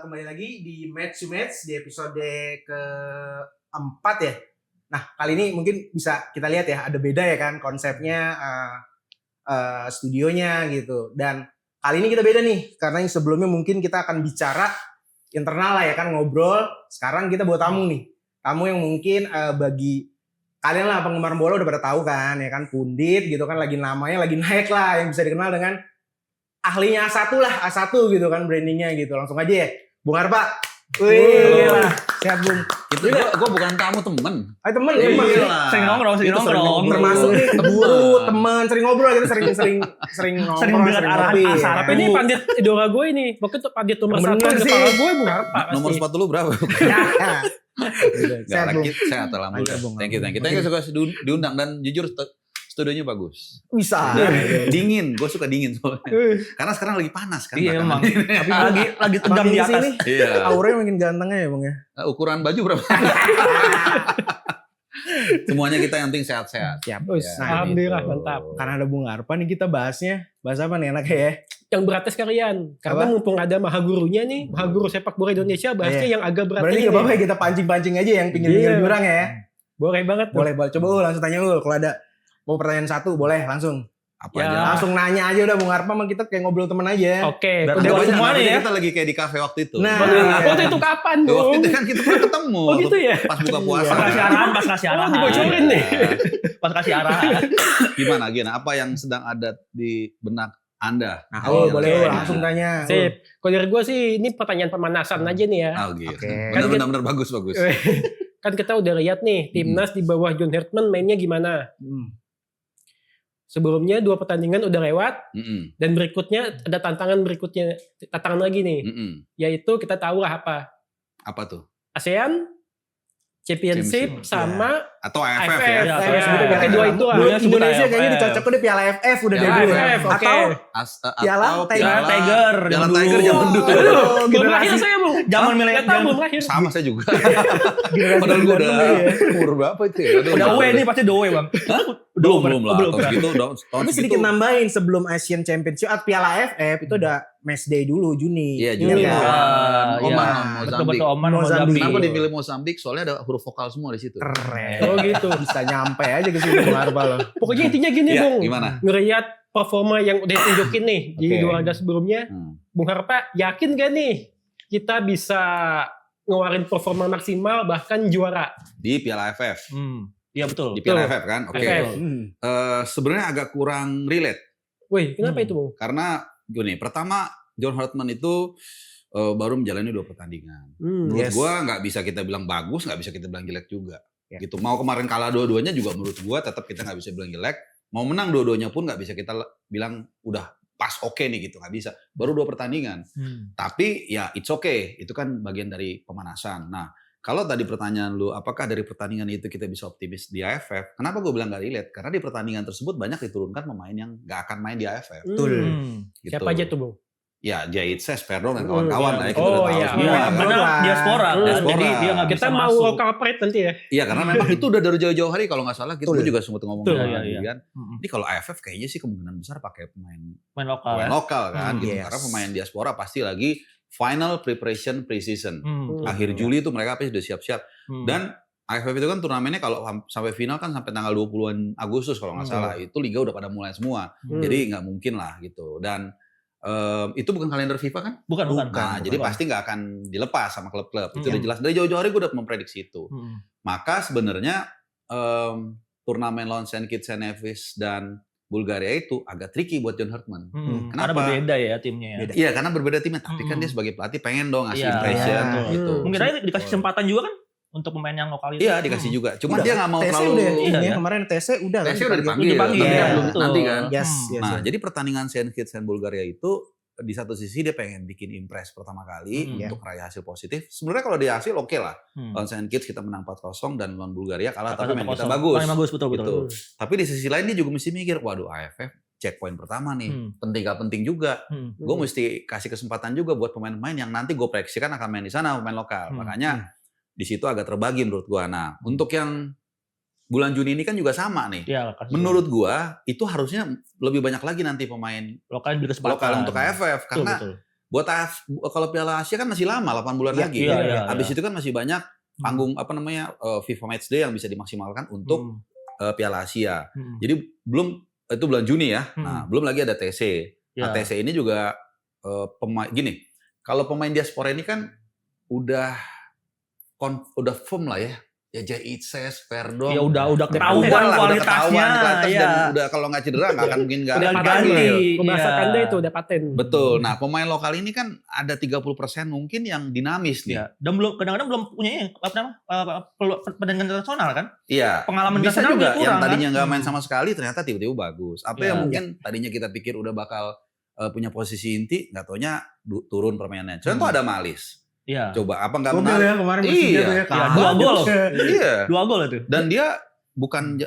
kembali lagi di Match to Match di episode keempat ya. Nah kali ini mungkin bisa kita lihat ya, ada beda ya kan konsepnya, studionya gitu. Dan kali ini kita beda nih, karena yang sebelumnya mungkin kita akan bicara internal lah ya kan, ngobrol. Sekarang kita bawa tamu nih, tamu yang mungkin bagi kalian lah penggemar bola udah pada tahu kan ya kan, Pundit gitu kan, lagi namanya lagi naik lah, yang bisa dikenal dengan ahlinya A1 lah, A1 gitu kan brandingnya gitu. Langsung aja ya, Bung Arpa. Wih, lah. Sehat Bung. Itu gue bukan tamu, temen. Temen. Sering nongkrong. Termasuk nih guru, teman, sering ngobrol gitu, sering nongkrong, sering bilang arahan ngopi, asal. ya. Tapi ini pandit idola gue ini. Waktu itu pandit nomor Bener 1 di sih. kepala gue Bung Arpa. Nomor sepatu lu berapa? Ya. Gak Sehat Bung. lagi, sehat alhamdulillah. Bung. Thank you. Kita suka diundang dan jujur studionya bagus. Bisa. Dingin, gue suka dingin soalnya. Karena sekarang lagi panas kan. Iya belakangan emang. ini. Tapi lagi tegang di atas. Iya. Auranya makin gantengnya ya Bung ya. Ukuran baju berapa? Semuanya kita yang penting sehat-sehat. Siap. Ya, Alhamdulillah, gitu. mantap. Karena ada Bung Arpa nih, kita bahasnya. Bahas apa nih enaknya ya? Yang beratnya sekalian. Karena Apa? mumpung ada Mahagurunya nih. Mahaguru sepak bola Indonesia. Bahasnya yang agak berat Berarti ini. gak apa-apa ya kita pancing-pancing aja yang pinggir-pinggir Iya. jurang ya. Boleh banget tuh. Boleh. Coba langsung tanya kalau ada mau pertanyaan satu boleh langsung. Apa Ya. aja? Langsung nanya aja udah Bung Arpa, sama kita kayak ngobrol temen aja. Oke. Biar Udah anggap aja semua nih ya. kita lagi kayak di kafe waktu itu. Nah. Waktu itu kapan Waktu Bung? itu kan kita pernah ketemu. Oh gitu ya? Pas buka puasa. Pas kasih arahan, kan? Oh dibocorin nih. Pas kasih arahan. Gimana? Apa yang sedang ada di benak Anda? Nah, Hari ini? boleh langsung tanya. Sip. Kalau dari gue sih ini pertanyaan pemanasan aja nih ya. Oh gitu. Oke. Benar-benar bagus. Kan kita udah lihat nih timnas di bawah John Hertman mainnya gimana. Sebelumnya 2 pertandingan udah lewat dan berikutnya ada tantangan lagi nih, yaitu kita tahu lah apa Tuh? ASEAN Championship sama Atau AFF AFF. ya? Ya, Saya sebutnya pakai dua itu lah. Dulunya sebut Indonesia AFF. kayaknya dicocoknya di Piala AFF udah Piala debut. AFF, oke. Atau Piala Tiger. Piala Zaman Tiger dulu. zaman dulu. Aduh, belum lahir saya Bung. Zaman Nggak milenial. tahu belum lahir. Sama saya juga. generasi Padahal gue udah 96 ya. umur berapa itu ya? Aduh, Udah away nih pasti udah away bang. Belum lah. Belum. Tahun segitu, tahun Tapi segitu. sedikit nambahin, sebelum Asian Championship atau Piala AFF itu udah match day dulu Juni. Iya, Juni. kan? Oman, Betul-betul Mozambik. Oman, Mozambik. Mozambik. Kenapa dipilih Mozambik? Soalnya ada huruf vokal semua di situ. Keren. Oh gitu. Bisa nyampe aja ke situ Bung Arpa loh. Pokoknya intinya gini Iya, Bung. gimana? Ngelihat performa yang udah ditunjukin nih di Oke. 2 laga sebelumnya, Bung Harpa yakin gak nih kita bisa ngeluarin performa maksimal bahkan juara? Di Piala AFF. Iya betul. Di Piala Betul. AFF kan? Oke. AFF. Sebenarnya agak kurang relate. Wih, kenapa itu Bung? Karena gini, pertama John Hartman itu baru menjalani 2 pertandingan. Menurut Yes. gua nggak bisa kita bilang bagus, nggak bisa kita bilang jelek juga. Ya. Gitu. Mau kemarin kalah dua-duanya juga menurut gua tetap kita nggak bisa bilang jelek. Mau menang dua-duanya pun nggak bisa kita bilang udah pas oke nih gitu, nggak bisa. Baru 2 pertandingan. Tapi ya it's okay, itu kan bagian dari pemanasan. Nah, kalau tadi pertanyaan lu, apakah dari pertandingan itu kita bisa optimis di AFF? Kenapa gue bilang gak relate? Karena di pertandingan tersebut banyak diturunkan pemain yang gak akan main di AFF. Betul. Gitu. Siapa aja tuh Bung? Ya, Jaitses, Perdon, dan kawan-kawan lah ya, kita Oh, udah tahu iya. semua. Iya, kan? karena diaspora. Diaspora. Jadi dia nggak Kita bisa mau masuk. local pride nanti ya. Iya, karena memang itu udah dari jauh-jauh hari kalau nggak salah. Gue Betul. juga sempat ngomong Betul, sama iya, Adi iya. kan. Ini kalau AFF kayaknya sih kemungkinan besar pakai pemain Main lokal. ya. lokal kan. Gitu. Yes. Karena pemain diaspora pasti lagi final preparation pre-season. Akhir Juli itu mereka pasti sudah siap-siap. Dan AFF itu kan turnamennya kalau sampai final kan sampai tanggal 20-an Agustus kalau nggak salah. Itu liga udah pada mulai semua. Jadi nggak mungkin lah gitu. Dan itu bukan kalender FIFA kan? Bukan. Nah, jadi pasti nggak akan dilepas sama klub-klub. Itu udah jelas. Dari jauh-jauh hari gue udah memprediksi itu. Maka sebenarnya turnamen lawan Saint Kitts and Nevis dan Bulgaria itu agak tricky buat John Hartman. Karena berbeda ya timnya ya. Iya, karena berbeda timnya. Tapi kan dia sebagai pelatih pengen dong ngasih Iya, impression iya. gitu. Mungkin aja dikasih kesempatan juga kan untuk pemain yang lokal itu. Iya, dikasih juga. Cuma Udah, dia nggak mau TC terlalu. udah, Iya, ini ya. kemarin TC udah kan TC udah dipanggil. Dipanggil, Tapi iya, kan belum betul. nanti kan. Yes, yes, Nah, yes. jadi pertandingan Saint Kitts dan Bulgaria itu di satu sisi dia pengen bikin impress pertama kali untuk meraih hasil positif. Sebenarnya kalau dia hasil oke lah. Lawan Saint Kitts kita menang 4-0 dan lawan Bulgaria kalah tapi main kita bagus. Main bagus, betul. Gitu. Tapi di sisi lain dia juga mesti mikir, waduh AFF checkpoint pertama nih. Penting gak penting juga. Gue mesti kasih kesempatan juga buat pemain-pemain yang nanti gue proyeksikan akan main di sana, pemain lokal. Makanya di situ agak terbagi menurut gue. Nah, untuk yang bulan Juni ini kan juga sama nih. Ya, Menurut gua itu harusnya lebih banyak lagi nanti pemain lokal yang beri kesempatan. lokal untuk AFF karena Betul. buat kalau Piala Asia kan masih lama 8 bulan lagi. Habis itu kan masih banyak panggung FIFA Matchday yang bisa dimaksimalkan untuk Piala Asia. Jadi itu bulan Juni ya. Nah, belum lagi ada TC. Nah, TC ini juga pemain gini. Kalau pemain diaspora ini kan udah firm lah ya. Ya Jaitzes, Verdong. Ya udah ketahuan kualitasnya. Ya. Dan udah kalau nggak cedera nggak akan mungkin nggak Udah ganti. Pembahasan Anda itu udah paten. Betul. Nah, pemain lokal ini kan ada 30% mungkin yang dinamis nih. Ya. Dan kadang-kadang belum punya pertandingan internasional kan? Iya. Pengalaman bisa internasional juga kurang, yang tadinya kan? nggak main sama sekali ternyata tiba-tiba bagus. Apa yang mungkin tadinya kita pikir udah bakal punya posisi inti, nggak taunya turun permainannya. Contoh ada Malis. Iya. Coba apa nggak Gobel menarik? ya kemarin Iya. Ya, 2 gol. Iya. 2 gol itu. Dan dia bukan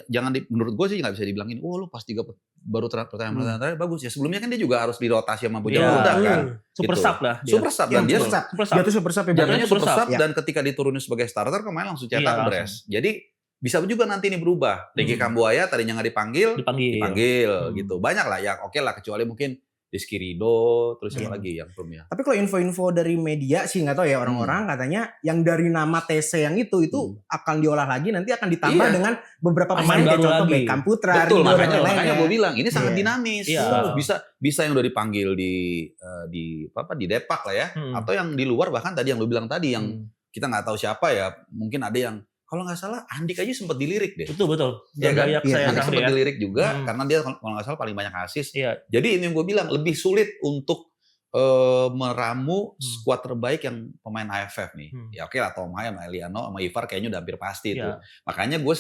menurut gue sih nggak bisa dibilangin, lu pas 3 baru pertandingan terakhir bagus ya. Sebelumnya kan dia juga harus dirotasi sama Bujang Muda kan. Super Gitu. sub lah dia. Super sub dan dia Dia tuh super sub ya. jatuhnya super super sub sub. dan ketika diturunin sebagai starter kemarin langsung cetak Iya, brace. Jadi bisa juga nanti ini berubah. Ricky Kambuaya tadinya nggak dipanggil gitu. Banyak lah yang oke lah kecuali mungkin Rizky Ridho, terus siapa lagi yang belum ya. Tapi kalau info-info dari media sih nggak tahu ya orang-orang katanya yang dari nama TC yang itu akan diolah lagi nanti akan ditambah dengan beberapa pemain kayak contoh Beckham Putra. Betul, Ridho, makanya gue bilang ini sangat dinamis. Iya. Bisa yang udah dipanggil di Depak lah ya, atau yang di luar bahkan tadi yang lu bilang tadi yang kita nggak tahu siapa ya, mungkin ada yang kalau nggak salah Andik aja sempat dilirik deh. Betul. Ya kan? Andik sempat dilirik juga karena dia kalau nggak salah paling banyak asis. Iya. Jadi ini yang gue bilang lebih sulit untuk meramu skuad terbaik yang pemain AFF nih. Ya oke lah Tom Hayam, Eliano sama Ivar kayaknya udah hampir pasti itu. Makanya gue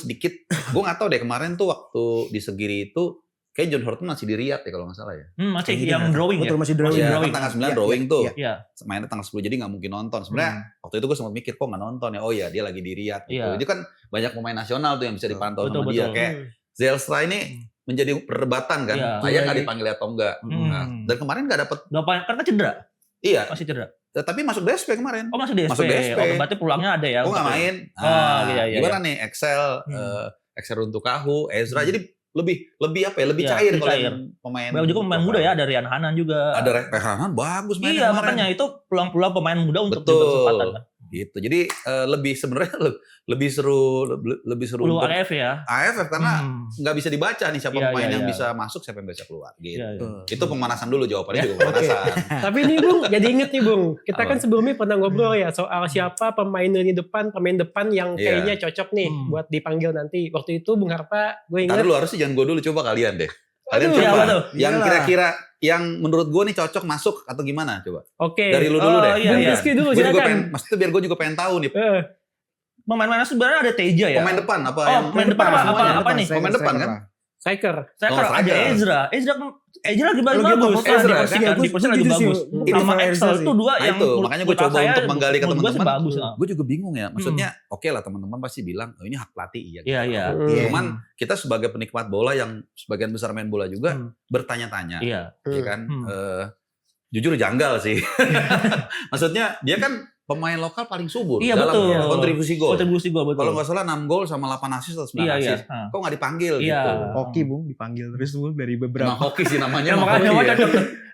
gue nggak tahu deh kemarin tuh waktu di Segiri itu kayak John Horton masih di Riyadh ya kalau nggak salah ya. Masih yang drawing ya. Betul, masih drawing. Kan tanggal 9 drawing tuh. Iya. Mainnya tanggal 10 jadi nggak mungkin nonton. Sebenarnya waktu itu gue sempat mikir kok nggak nonton ya. Oh ya dia lagi di Riyadh gitu. Itu kan banyak pemain nasional tuh yang bisa dipantau sama dia. Kayak Zelstra ini menjadi perdebatan kan. Layak nggak dipanggil atau enggak. Nah, dan kemarin nggak dapet. Karena cedera. Iya. Masih cedera. Tapi masuk DSP kemarin. Oh masuk DSP. Masuk DSP. Berarti pulangnya ada ya. Oh nggak main. Gimana nih Excel untuk Kahu, Ezra. Jadi lebih apa ya? Lebih cair kalau pemain. Banyak juga pemain muda ya, ada Rian Hanan juga. Ada Rian Hanan bagus mainnya. Iya, makanya itu peluang-peluang pemain muda untuk kesempatan kan. Gitu. Jadi sebenarnya lebih seru untuk AFF ya. AFF karena nggak bisa dibaca nih siapa pemain yang bisa masuk, siapa yang bisa keluar gitu. Itu pemanasan dulu jawabannya juga pemanasan. Tapi ini Bung, jadi inget nih Bung. Kita kan sebelumnya pernah ngobrol ya soal siapa pemain depan yang kayaknya cocok nih buat dipanggil nanti. Waktu itu Bung Harpa, gue ingat. Tadi lu harusnya jangan gue dulu, coba kalian deh. Kalian coba yang kira-kira yang menurut gue nih cocok masuk atau gimana coba. Oke. Dari lu dulu deh. Bung Rizky dulu silakan. Maksudnya biar gue juga pengen tahu nih. Pemain-pemain sebenarnya ada Teja ya. Pemain depan apa? Pemain depan apa nih? Pemain depan kan? Striker. Ada Ezra lagi bagus. Di posisi lagi bagus. Sama Excel itu dua yang makanya gue coba untuk menggali ke teman-teman. Bagus. Gue juga bingung ya. Maksudnya oke lah teman-teman pasti bilang ini hak pelatih Iya. Cuman kita sebagai penikmat bola yang sebagian besar main bola juga bertanya-tanya. Iya kan? Jujur janggal sih. Maksudnya dia kan pemain lokal paling subur dalam kontribusi gol. Betul. Kalau nggak salah 6 gol sama 8 assist atau 9 assist. Kok nggak dipanggil gitu? Hoki Bung dipanggil terus Bung dari beberapa. Emang hoki sih namanya. Namanya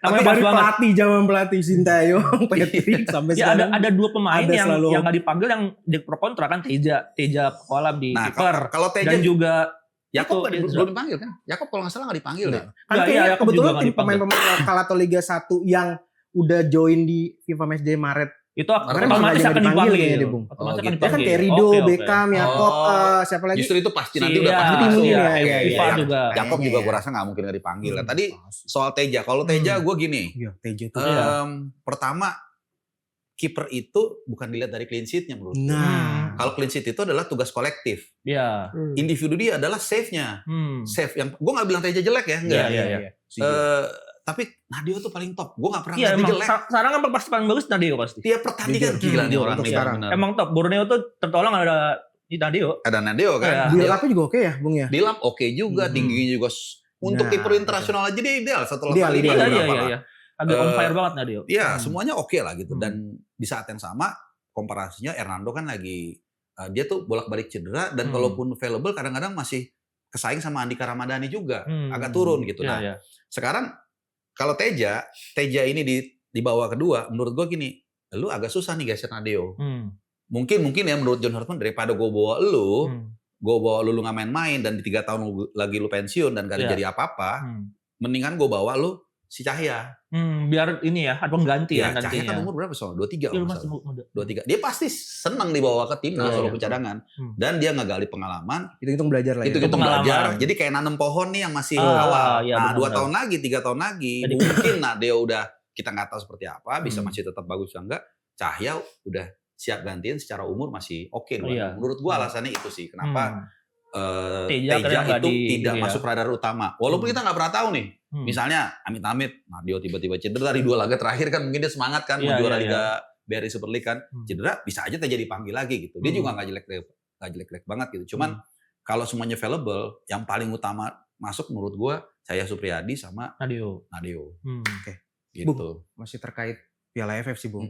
dari pelatih zaman pelatih Sintayong, Patrick sampai sekarang. Ada dua pemain yang nggak dipanggil yang di pro kontra kan Teja Kolam di kiper. Kalau Teja dan juga Yakob belum dipanggil kan? Yakob kalau nggak salah nggak dipanggil deh. Kan kayaknya kebetulan tim pemain-pemain lokal atau Liga 1 yang udah join di FIFA Matchday Maret itu otomatis akan dipanggil ya Bung. Otomatis akan dipanggil. Kan kayak Ridho, Beckham, Yakob, siapa lagi? Justru itu pasti nanti udah pasti FIFA juga. Yakob juga gue rasa nggak mungkin nggak dipanggil. Tadi soal Teja, kalau Teja gue gini. Teja itu. Pertama kiper itu bukan dilihat dari clean sheet-nya menurut gue. Kalau clean sheet itu adalah tugas kolektif. Iya. Individu dia adalah save-nya. Save yang gue nggak bilang Teja jelek ya, enggak. Iya. Tapi Nadio tuh paling top. Gue gak pernah lihat dia jelek. Sekarang kan pasti paling bagus Nadio pasti. Tiap pertandingan gila nih orang nih. Emang top. Borneo tuh tertolong ada di Nadio. Ada Nadio kan. Di lapnya juga oke ya Bung ya? Di lap oke juga. Tingginya juga. Untuk kiper internasional aja dia ideal. Setelah kali Iya. Agak on fire banget Nadio. Iya semuanya oke lah gitu. Dan di saat yang sama komparasinya Hernando kan lagi. Dia tuh bolak-balik cedera. Dan kalaupun available kadang-kadang masih kesaing sama Andika Ramadhani juga. Agak turun gitu. Nah sekarang kalau Teja ini di babak kedua, menurut gue gini, lu agak susah nih geser Nadeo. Mungkin ya menurut John Hortman daripada gue bawa lu nggak main-main dan di 3 tahun lagi lu pensiun dan gak ada jadi apa-apa, mendingan gue bawa lu si Cahya. Biar ini ya, ada pengganti ya nantinya. Cahya kan umur berapa soalnya? 23 Iya, masih muda. 23. Dia pasti senang dibawa ke timnas walaupun cadangan. Dan dia ngegali pengalaman. Hitung-hitung belajar lah ya. Hitung-hitung belajar. Jadi kayak nanam pohon nih yang masih awal. Iya, nah, 2 benar. tahun lagi, 3 tahun lagi. Mungkin dia udah, kita nggak tahu seperti apa, bisa masih tetap bagus atau enggak. Cahya udah siap gantiin secara umur masih oke. Iya. Menurut gua alasannya itu sih. Kenapa Teja itu tidak masuk radar utama. Walaupun kita nggak pernah tahu nih. Misalnya amit-amit Nadeo tiba-tiba cedera dari 2 laga terakhir kan mungkin dia semangat kan mau juara Liga BRI Super League kan. Cedera bisa aja Teja dipanggil lagi gitu. Dia juga nggak jelek-jelek banget gitu. Cuman kalau semuanya available, yang paling utama masuk menurut gua Cahya Supriyadi sama Nadeo. Oke. Gitu. Masih terkait Piala AFF sih, Bung.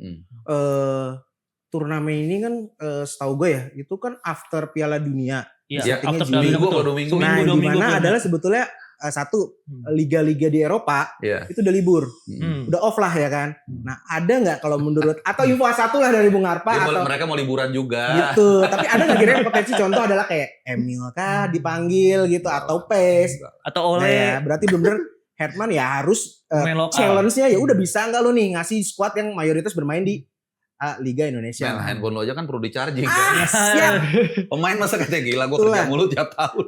Turnamen ini kan setahu gue ya, itu kan after Piala Dunia. Iya, Settingnya after Piala Dunia, Minggu betul. atau 2 minggu. Nah, Dua di minggu mana tuh. adalah sebetulnya liga-liga di Eropa itu udah libur, udah off lah ya kan. Nah, ada nggak kalau menurut atau info satu lah dari Bung Arpa atau Mereka mau liburan juga. gitu. Tapi ada nggak kira-kira potensi contoh adalah kayak Emil kah dipanggil gitu atau PES Atau Nah, oleh ya, berarti bener Herman ya harus pemain lokal. challenge-nya ya udah bisa nggak lo nih ngasih squad yang mayoritas bermain di Liga Indonesia. Main handphone lo aja kan perlu di-charging. Siap. Pemain masa kayak gila gue Itulah. kerja mulu tiap tahun.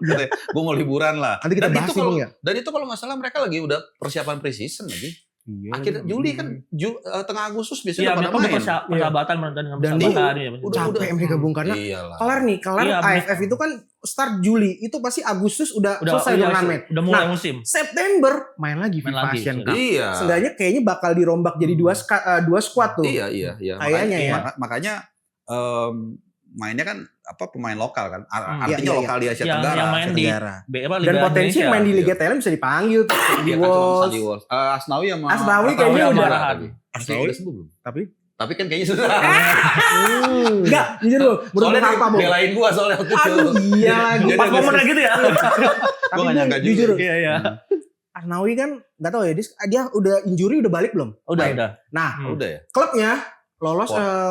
Gue mau liburan lah. Nanti kita Dan bahas itu kalau- Bung ya. Dan itu kalau nggak salah mereka lagi udah persiapan pre-season lagi. Iya, Akhir lagi. Juli kan tengah Agustus biasanya Iya, udah mereka pada udah main. persahabatan dengan Dan persahabatan ya. Capek mereka Bung karena Iyalah. kelar Iya, AFF itu kan start Juli, itu pasti Agustus udah selesai udah, turnamen. udah mulai Nah, musim. September main lagi Main FIFA lagi, Asian sorry. Cup. Iya. Seenggaknya kayaknya bakal dirombak jadi dua squad tuh. Iya. Kayaknya ya. Makanya mainnya kan pemain lokal kan. Artinya Iya, iya. lokal di Asia Yang Tenggara. main di Tenggara. Liga Dan potensi Indonesia. main di Liga Thailand bisa dipanggil tuh. Di Iya kan cuma Wolves. di Wolves. Asnawi sama Asnawi kayaknya Asnawi udah. sama Rahan. Asnawi udah sembuh belum? Tapi kan kayaknya sudah. enggak, jujur lu, menurut Soalnya Bung Arpa, Bung. belain gua soalnya waktu itu. Aduh, iya lagi. Jadi Pas agak momen gitu ya. Gua Tapi nggak nyangka juga. jujur, Iya, iya. Asnawi kan nggak tahu ya, dia udah injury udah balik belum? Udah, Main. udah. Nah, Udah ya. klubnya lolos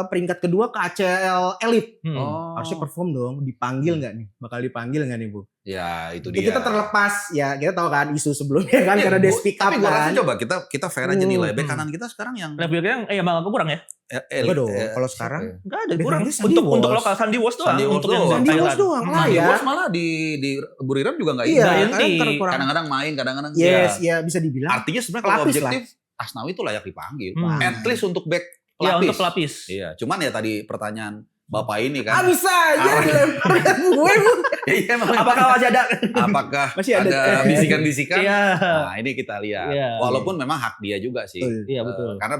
peringkat kedua ke ACL Elite. Oh. Harusnya perform dong, dipanggil nggak nih? Bakal dipanggil nggak nih, Bu? Ya itu Ya, dia. kita terlepas, ya kita tahu kan isu sebelumnya kan, karena dia speak up Tapi gua rasa kan. coba kita fair aja nilai. Bek kanan kita sekarang yang Levelnya malah kurang ya? Enggak dong, kalau sekarang Enggak ada, Bek kurang. nanti Sandy Untuk Walsh. lokal Sandy Walsh doang. Sandy Walsh Untuk yang doang. Sandy Thailand. Walsh doang lah Sandy ya. Walsh malah di Buriram juga nggak Iya, indah. Ganti. kan kurang. Kadang-kadang main, kadang-kadang Yes, enggak. ya bisa dibilang. Artinya sebenarnya kalau Pelapis objektif Asnawi itu layak dipanggil. Hmm. At least untuk back Iya, pelapis. untuk pelapis. Iya, cuman ya tadi pertanyaan Bapak ini Ah, kan. bisa aja dilempar ke gue, Bu. Iya, memang. Apakah masih ada? Apakah Masih ada. ada bisikan-bisikan? Iya. Nah, ini kita lihat. Iya. Walaupun memang hak dia juga sih. Betul. Iya, betul. Karena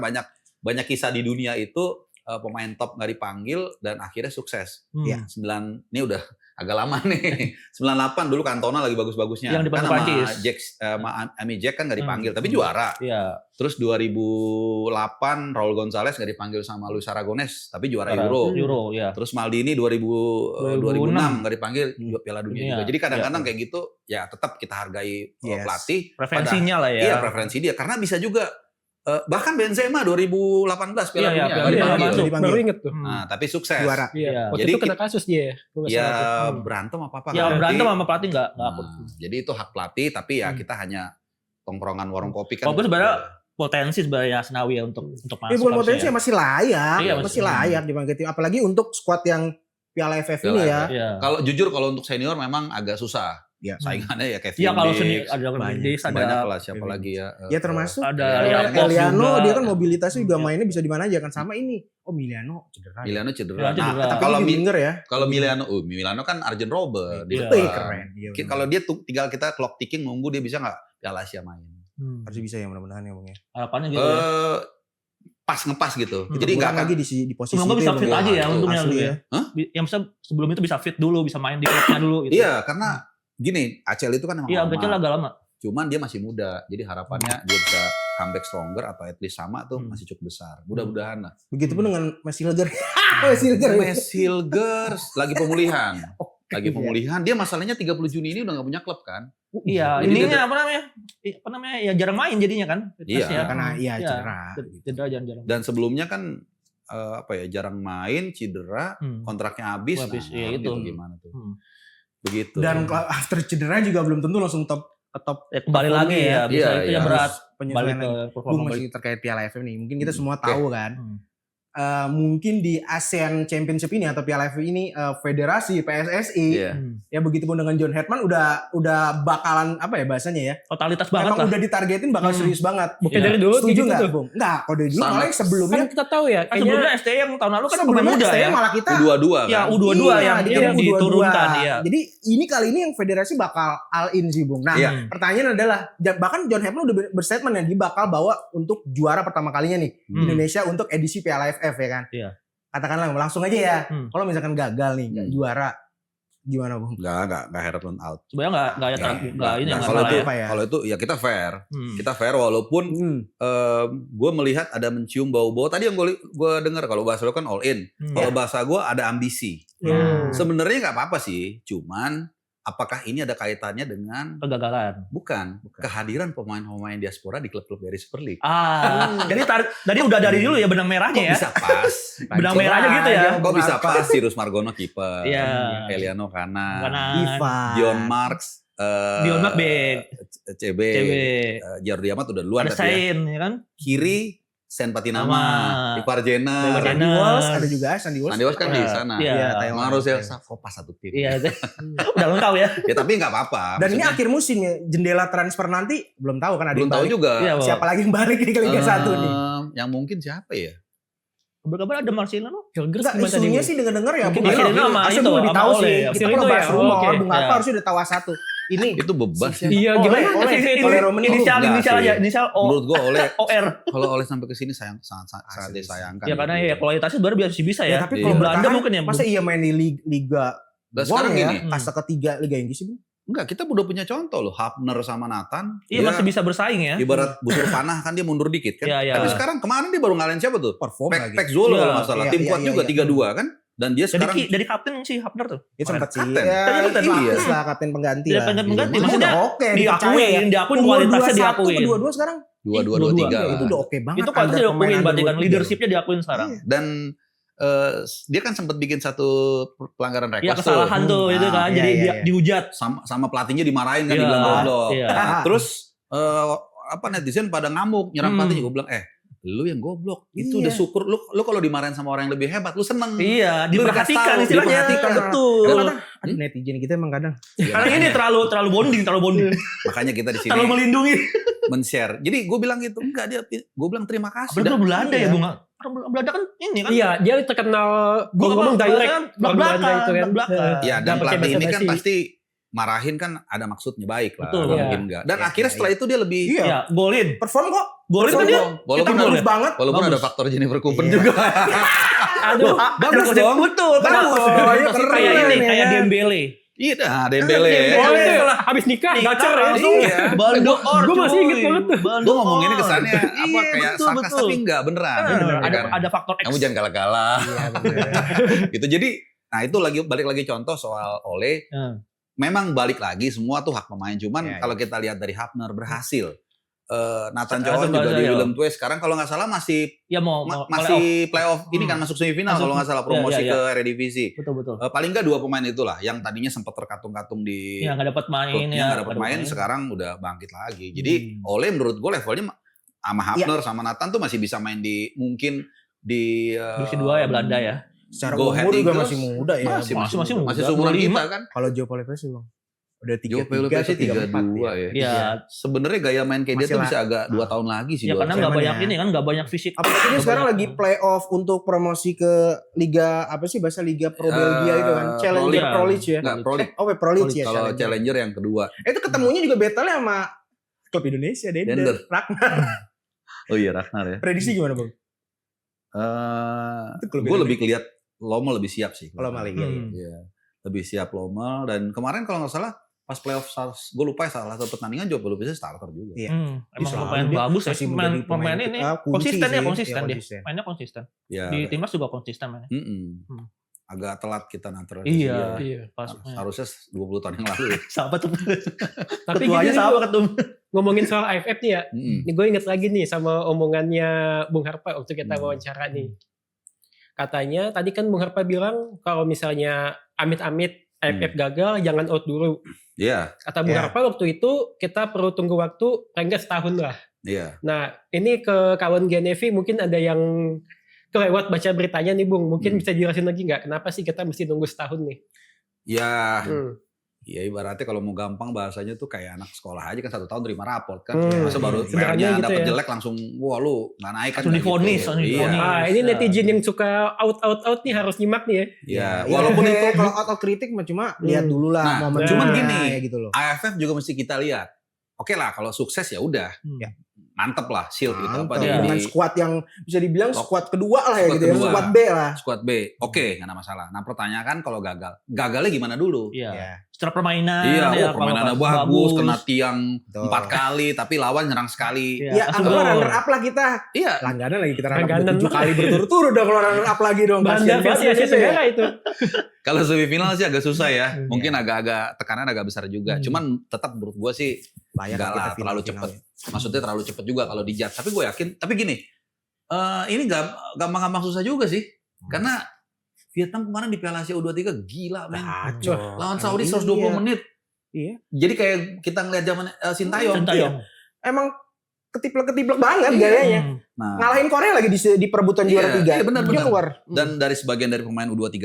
banyak kisah di dunia itu pemain top nggak dipanggil dan akhirnya sukses. Iya. 9 ini udah agak lama nih. 98 dulu Cantona lagi bagus-bagusnya. Yang dipanggil kan Prancis. sama Jack sama Ami Jack kan nggak dipanggil tapi juara. Iya. Terus 2008 Raul Gonzalez nggak dipanggil sama Luis Aragonés tapi juara Euro. Euro, ya. Terus Maldini 2006 nggak dipanggil juga Piala Dunia Iya. juga. Jadi kadang-kadang kayak gitu ya tetap kita hargai Yes. pelatih. Preferensinya lah ya. Iya preferensi dia karena bisa juga bahkan Benzema 2018 Piala Iya, Dunia Piala nggak Dunia dipanggil. masuk. Dipanggil. Baru inget tuh. Nah, tapi sukses. Juara. Iya. Waktu Jadi itu kena kasus dia ya. kalau nggak Ya salah tuh. berantem apa-apa. Ya kan berantem nanti. sama pelatih enggak apa. Nah, jadi itu hak pelatih tapi ya kita hanya tongkrongan warung kopi kan. Walaupun sebenarnya potensi sebenarnya Asnawi ya untuk masuk. Ya bukan harusnya potensi ya. masih layak, Iya, masih masih layak dipanggil tim. Apalagi untuk squad yang Piala AFF Piala ini ya. AFF. Iya. Kalau jujur kalau untuk senior memang agak susah. Iya. Saingannya ya Kevin Iya kalau Dix, seni ada banyak. Dix, ada banyak lah siapa lagi ya. Ya termasuk Ada Yaakov Eliano, juga. dia kan mobilitasnya juga mainnya bisa di mana aja kan sama ini. Oh Miliano cedera. Milano cedera. Milano cedera. Nah, Tapi kalau kalau winger ya. kalau Milano kan Arjen Robben. Iya. Itu keren. Iya, benar. Kalau dia tinggal kita clock ticking nunggu dia bisa nggak Piala Asia main. harus bisa ya mudah-mudahan ya Bang ya. Harapannya gitu ya. Pas ngepas gitu. Jadi nggak Kurang akan lagi di posisi Semoga itu bisa Bang, fit aja ya Itu untungnya asli dulu ya. ya. Yang bisa sebelum itu bisa fit dulu, bisa main di klubnya dulu gitu. Iya, karena gini, Acel itu kan emang Iya, lama. Acel agak lama. Cuman dia masih muda. Jadi harapannya dia bisa comeback stronger atau at least sama tuh masih cukup besar. Mudah-mudahan lah. Begitupun dengan Messi Leger. Messi Leger. Messi Hilgers lagi pemulihan. lagi pemulihan. Dia masalahnya 30 Juni ini udah gak punya klub kan. Iya, Jadi ininya apa namanya ya jarang main jadinya kan. Iya, karena Iya. cedera. Cedera jarang. Dan sebelumnya kan jarang main, cedera, kontraknya habis. Habis, Nah, iya itu. gitu gimana tuh. Begitu. Dan after cedera juga belum tentu langsung top. Ya, kembali lagi ya, bisa itu yang berat. Penyesuaian Balik ke lagi. performa Masih terkait Piala AFF nih. Mungkin kita semua Oke. tahu kan. Mungkin di ASEAN Championship ini atau Piala AFF ini federasi PSSI Iya. ya begitupun dengan John Hetman udah bakalan apa ya bahasanya ya? Totalitas banget Emang lah. udah ditargetin bakal serius banget. Bukan Iya. dari dulu Setuju gitu nggak, tuh. Bung? Enggak, kalau dari dulu Sangat. malah sebelumnya Kan kita tahu ya, Kan sebelumnya STI yang tahun lalu kan pemain muda ya. malah kita U22 kan. Ya U22 yang diturunkan ya. Jadi ini kali ini yang federasi bakal all in sih, Bung. Nah, Iya. pertanyaan adalah bahkan John Hetman udah berstatement yang dia bakal bawa untuk juara pertama kalinya nih Indonesia untuk edisi Piala AFF ya kan. Iya. Katakanlah langsung aja ya. Hmm. Kalau misalkan gagal nih, nggak juara gimana, Bung? Enggak Hetman out. Sebenarnya enggak ini Nah, enggak kalau salah itu, ya. Apa ya? kalau itu ya kita fair. Hmm. Kita fair walaupun Hmm. gue melihat ada mencium bau-bau. Tadi yang gue dengar kalau bahasa lo kan all in. Kalau bahasa gue ada ambisi. Sebenarnya nggak apa-apa sih. Cuman apakah ini ada kaitannya dengan Kegagalan. bukan kehadiran pemain-pemain diaspora di klub-klub dari Super League? Jadi udah dari dulu ya benang merahnya Kok ya. bisa pas? Benang merahnya gitu ya. Kok bisa pas? Sirus Margono kiper, Iya. Eliano Kanan, Ivan. Dion Marks, Dion Marks back. CB, CB. Jardi Amat udah duluan Ada tapi ya. Sain ya kan. Kiri Sen Patinama, Sama. Ipar Jenner, Ipar Sandy Jenner. Walsh ada juga Sandy Walsh. Sandy Walsh kan di sana. Iya. Taiwan. Marcel kok pas satu tim. Iya. Udah lengkap ya. Ya tapi nggak apa-apa. Dan ini Maksudnya, akhir musim ya, jendela transfer nanti belum tahu kan ada belum yang tahu balik. juga. Iya, Siapa lagi yang balik di Liga 1 nih? Yang mungkin siapa ya? Kabar ada Marcelino. Hilgers Enggak, kemana tadi, isunya Bung? sih denger-denger ya. Mungkin Bung. Marcelino sama Harusnya itu, gue lebih sama tahu Ole sih. ya. Kita Itu kalau ya, bahas rumor, oke. Bung Hatta Ya. harusnya udah tahu satu. Ini Itu bebas. Iya, gimana? Oleh Kasih Romelu. Inisial Enggak sih. inisial O. Menurut gue oleh OR. kalau oleh sampai ke sini sangat Asli. disayangkan. Ya karena gitu. ya kualitasnya sebenarnya biasa bisa Ya, ya. tapi Iya. kalau Belanda bertahan, mungkin ya. masa iya main di Liga Dan One sekarang ya, gini, kasta ketiga Liga Inggris sih, Bung? enggak kita udah punya contoh loh, Hapner sama Nathan. Iya dia masih bisa bersaing ya. Ibarat busur panah kan dia mundur dikit kan. Iya, iya. Tapi sekarang kemarin dia baru ngalahin siapa tuh? Perform lagi. Pek Zolo Iya. kalau nggak salah. Iya, Tim iya, kuat iya, juga iya. 3-2 kan. Dan dia Jadi sekarang dari kapten si Hapner tuh. Itu sempat sih. Kapten. Ya, Tapi kapten. Iya. lah kapten pengganti Tidak lah. pengen mengganti. Iya. Maksudnya Udah oke, diakuin Umur kualitasnya 21 diakuin. ke 22 sekarang. 2-2-2-3 Itu lah. udah oke banget. Itu kualitasnya Ada pemain diakuin berarti kan 23. leadershipnya diakuin sekarang. Dan dia kan sempat bikin satu pelanggaran Iya rekor kesalahan tuh itu kan. iya, Jadi iya, dia iya. dihujat. sama pelatihnya dimarahin kan Iya, dibilang goblok. iya. Terus netizen pada ngamuk nyerang pelatihnya. Gue bilang lu yang goblok. Itu Iya. udah syukur lu kalau dimarahin sama orang yang lebih hebat lu seneng. Iya, Lu diperhatikan dikasih tahu, istilahnya. diperhatikan. Betul. Aduh, netizen kita emang kadang. Karena ini terlalu bonding. Makanya kita di sini Terlalu melindungi. men-share. Jadi gue bilang gitu, enggak dia gue bilang terima kasih. Berarti Dan- Belanda ya, Iya. Bung. Orang Belanda kan ini kan. Iya, dia terkenal Gua ngomong direct. kan Orang Belanda itu kan. belakang. Ya, dan Nggak pakai pelatih ini kan basa-basi. pasti marahin kan ada maksudnya baik lah. Betul, Nggak iya. mungkin enggak. Dan Iya, akhirnya iya, setelah itu dia lebih Iya. Iya, golin. Perform kok. Golin kan dia. walaupun kita Bagus golin. banget. walaupun Bagus. ada faktor Jennifer Cooper Iya. juga. Aduh, Bagus dong. Betul, kan. Bagus. Betul. Iya, keren Kayak ini, ya kayak kan? Dembele. Iya dah, Dembele. oh Iya. itu lah, habis nikah, gacor ya. langsung Iya. Ballon d'Or. Gua masih inget banget tuh. Gue ngomonginnya kesannya apa Iya, kayak betul, sarkas betul. tapi enggak beneran. Bener, Ya kan? ada faktor X. Kamu jangan galak-galak. Iya, bener. Gitu. Jadi nah itu balik lagi contoh soal Ole. Hmm. Memang balik lagi semua tuh hak pemain. Cuman Iya, kalau kita lihat dari Hapner berhasil. Nathan Nathan Cowan juga di Cowan, Willem II sekarang kalau nggak salah masih Ya mau masih playoff ini kan masuk semifinal Masuk- kalau nggak salah promosi iya, iya. ke Eredivisie. betul. Paling nggak 2 pemain itulah yang tadinya sempat terkatung-katung di Ya nggak dapat main klubnya, ya. nggak dapat main sekarang udah bangkit lagi. Jadi Ole menurut gue levelnya sama Iya. Hapner sama Nathan tuh masih bisa main di mungkin di Divisi 2 ya Belanda ya. Secara Go umur Ahead juga Eagles. masih muda ya. Masih muda. masih seumuran 25. kita kan. Kalau Joe Polepes sih, Bang. Udah 3-3 Joe Polepes atau 32 ya. Iya. Sebenarnya gaya main kayak dia Masih tuh lah. bisa agak 2 tahun lagi sih. Ya gua karena rasa. nggak Zaman banyak ya. ini kan, nggak banyak fisik. Apalagi dia Nggak sekarang banyak. lagi playoff untuk promosi ke Liga apa sih bahasa Liga Pro Belgia itu kan, Challenger Pro Pro League. League ya. Nggak, Pro League. Pro League ya. Kalau Challenger yang kedua. Itu ketemunya juga battle sama klub Indonesia, Dender. Dender. Ragnar. Oh iya Ragnar ya. Prediksi gimana, Bang? Itu klub Gue lebih lihat Lommel lebih siap sih. Kalau Mali ya. Iya. Lebih siap Lommel dan kemarin kalau nggak salah pas playoff gue lupa ya salah satu pertandingan Joe Polepes starter juga. Iya. Emang Selalu pemain dia bagus ya. masih menjadi Pemain ini kunci konsisten sih. ya, konsisten Iya, dia. konsisten. Mainnya konsisten. Ya. Di timnas juga konsisten mainnya. Mm-mm. agak telat kita naturalisasi. Iya. Iya. Pas. Harusnya 20 tahun yang lalu. Siapa tuh? Tapi Ketuanya gini, siapa ketum? ngomongin soal AFF nih ya. Mm-mm. Ini gue inget lagi nih sama omongannya Bung Harpa waktu kita wawancara nih. Katanya tadi kan Bung Harpa bilang kalau misalnya amit-amit AFF gagal jangan out dulu. Iya, Kata Bung Ya. Harpa waktu itu kita perlu tunggu waktu paling nggak setahun lah. iya. Nah ini ke kawan Genevi mungkin ada yang kelewat baca beritanya nih Bung. Mungkin bisa jelasin lagi nggak kenapa sih kita mesti nunggu setahun nih? Ya, Hmm. ya ibaratnya kalau mau gampang bahasanya tuh kayak anak sekolah aja kan 1 tahun terima raport kan. Hmm. Masa baru Sederhananya PR-nya gitu dapat ya. jelek langsung wah lu nggak naik kan. Langsung nggak divonis, gitu. langsung Iya. divonis. Ah ini Ya. netizen yang suka out nih harus nyimak nih ya. Iya, Ya, walaupun oke, itu kalau out of kritik mah cuma lihat dulu lah Nah, momennya cuman gini, ya gitu loh. AFF juga mesti kita lihat. Oke lah, kalau sukses ya udah, Ya. mantep lah, shield itu apa Mantap. di Dengan squad yang bisa dibilang Top. squad kedua lah ya Squad gitu ya, kedua. squad B lah. squad B. Oke, nggak ada masalah. Nah pertanyaan kan kalau gagalnya gimana dulu? Iya. Ya, Secara permainan. Iya, ya, permainannya kalau bagus, kena tiang betul. 4 kali, tapi lawan nyerang sekali. Iya. Ya, langsung anggaplah gol. runner up lah kita. Iya, Langganan lagi kita runner Langganan up 7 kali lah. berturut-turut udah kalau runner up lagi dong. Banda Kasian versi banget Asia itu ya. Tenggara itu. kalau semifinal sih agak susah ya. Iya. Mungkin agak tekanan agak besar juga. Cuman tetap menurut gue sih Layak enggak kita lah, terlalu final-final cepet. ya. Maksudnya terlalu cepet juga kalau dijat. Tapi gue yakin. Tapi gini, ini gampang-gampang susah juga sih. Karena Vietnam kemarin di Piala Asia U23 gila men. Kacau. Lawan Saudi Iya. 120 menit. Iya. Jadi kayak kita ngeliat zaman Sintayong. Sintayong. Emang ketiplek-ketiplek banget gayanya. Hmm. Nah, Ngalahin Korea lagi di perebutan juara Iya, 3. iya, benar, Dia benar. keluar. dan dari sebagian dari pemain U23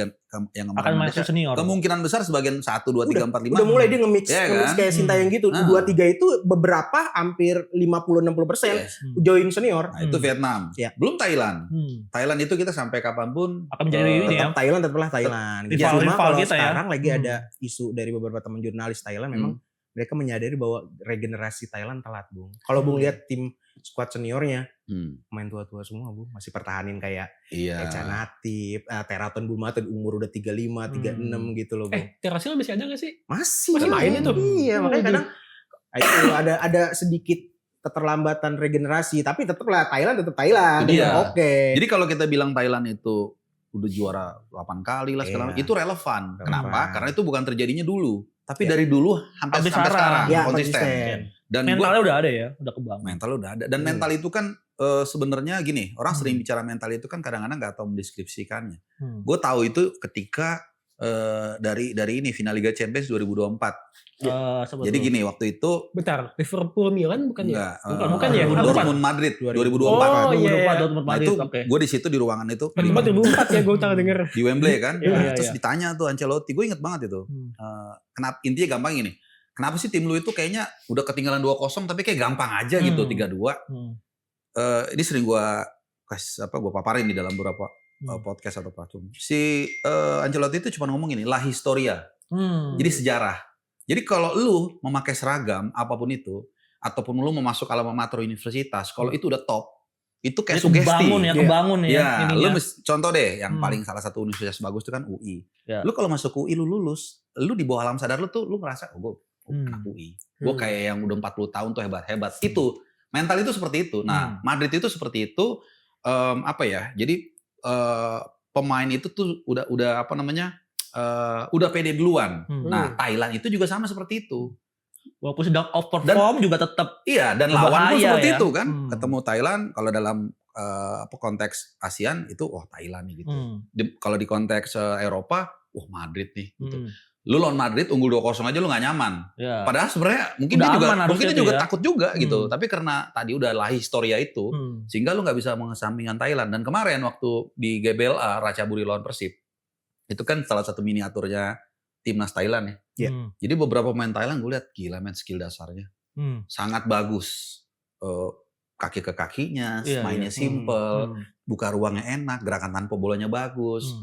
yang Akan kemarin masuk senior. kemungkinan besar sebagian 1, 2, 3, 4, 5. Udah mulai dia nge-mix, Iya nge-mix kan? kayak Sintayong gitu. Nah. 2-3 itu beberapa hampir 50-60% Yes. join senior. Nah, itu Vietnam. Iya. Belum Thailand. Hmm. Thailand itu kita sampai kapanpun Akan menjadi ini ya. Tetap Thailand, tetaplah Thailand. Rival- Cuma rival kalau kita ya. sekarang lagi Hmm. ada isu dari beberapa teman jurnalis Thailand memang mereka menyadari bahwa regenerasi Thailand telat, Bung. Kalau Bung lihat tim squad seniornya, pemain tua-tua semua, Bung. Masih pertahanin kayak Iya. Echa Natip, Teraton Bumato umur udah 35, 36 gitu loh, Bung. Terasil masih ada gak sih? Masih Masih main itu? Iya, makanya Waduh. kadang itu ada sedikit keterlambatan regenerasi, tapi tetaplah Thailand tetap Thailand. Itu dia. Oke. Jadi kalau kita bilang Thailand itu udah juara 8 kali lah segala Iya. macam, itu relevan. Kenapa? Relevan. Karena itu bukan terjadinya dulu, tapi Iya. dari dulu sampai Sampai sekarang sekarang. Ya, konsisten. konsisten. Dan Mentalnya udah ada ya, udah kebangun. mental udah ada. Dan mental itu kan sebenarnya gini, orang sering bicara mental itu kan kadang-kadang nggak tahu mendeskripsikannya. Gue tahu itu ketika dari ini final Liga Champions 2024. Jadi gini, waktu itu Bentar, Liverpool Milan bukan ya? enggak, Bukan ya? Dortmund Madrid 2024. Oh, iya. Dortmund Nah Madrid, itu oke. gue di situ di ruangan itu 2004 ya gue tahu denger. di Wembley kan. Iya, Terus iya. ditanya tuh Ancelotti, gue inget banget itu. Kenapa intinya gampang gini. Kenapa sih tim lu itu kayaknya udah ketinggalan 2-0 tapi kayak gampang aja gitu 3-2. Ini sering gue paparin di dalam beberapa podcast atau platform. Si Ancelotti itu cuma ngomong gini, la historia. Jadi sejarah. Jadi kalau lu memakai seragam apapun itu, ataupun lu mau masuk alma mater universitas, kalau itu udah top, itu kayak sugesti. Kebangun ya. Ya, ininya. lu contoh deh, yang paling salah satu universitas bagus itu kan UI. Ya. Lu kalau masuk UI lu lulus, lu di bawah alam sadar lu tuh lu ngerasa, gue anak UI. Gue kayak yang udah 40 tahun tuh hebat-hebat. Itu mental itu seperti itu. Nah, Madrid itu seperti itu. Jadi pemain itu tuh udah apa namanya? Udah pede duluan. Nah, Thailand itu juga sama seperti itu. Walaupun sedang outperform juga tetap Iya, dan lawan pun seperti ya. itu kan. Ketemu Thailand kalau dalam konteks ASEAN itu Thailand nih gitu. Kalau di konteks Eropa, Madrid nih gitu. Lu lawan Madrid unggul 2-0 aja lu gak nyaman. Ya. Padahal sebenarnya mungkin Udah dia juga aman mungkin dia harusnya juga tuh ya. takut juga gitu. Tapi karena tadi udah lah historia itu, sehingga lu nggak bisa mengesampingkan Thailand. Dan kemarin waktu di GBLA Ratchaburi lawan Persib, itu kan salah satu miniaturnya timnas Thailand ya. Iya. Jadi beberapa pemain Thailand gue lihat gila men skill dasarnya. Sangat bagus. Kaki ke kakinya, Iya, mainnya iya. simple, buka ruangnya enak, gerakan tanpa bolanya bagus,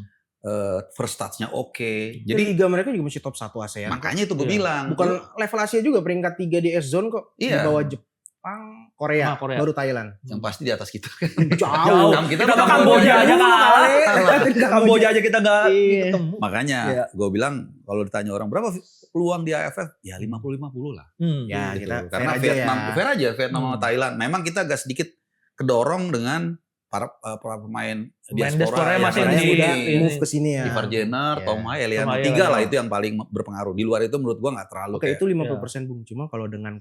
first touch-nya oke. Jadi Jadi liga mereka juga masih top 1 ASEAN. makanya itu gue Iya. bilang. Bukan level Asia juga peringkat 3 di S-Zone kok. Iya. Di bawah Jepang, Korea, Korea. baru Thailand. yang pasti di atas kita kan. Jauh. Kita Kita bakal Kamboja aja Kamboja kalah. Kamboja aja kita nggak Iya. ketemu. Makanya Iya. gue bilang kalau ditanya orang berapa peluang di AFF, ya 50-50 lah. Ya, Gitu. kita Karena fair aja Vietnam, ya. fair aja Vietnam sama Thailand. Memang kita agak sedikit kedorong dengan para pemain diaspora yang masih pada di- udah sini. move ke sini ya. Ivar Jenner, Ya. Tom Hayel ya. Tom Hayel, 3 lah ya. itu yang paling berpengaruh. Di luar itu menurut gua nggak terlalu. Oke, itu 50% Bung. Cuma kalau dengan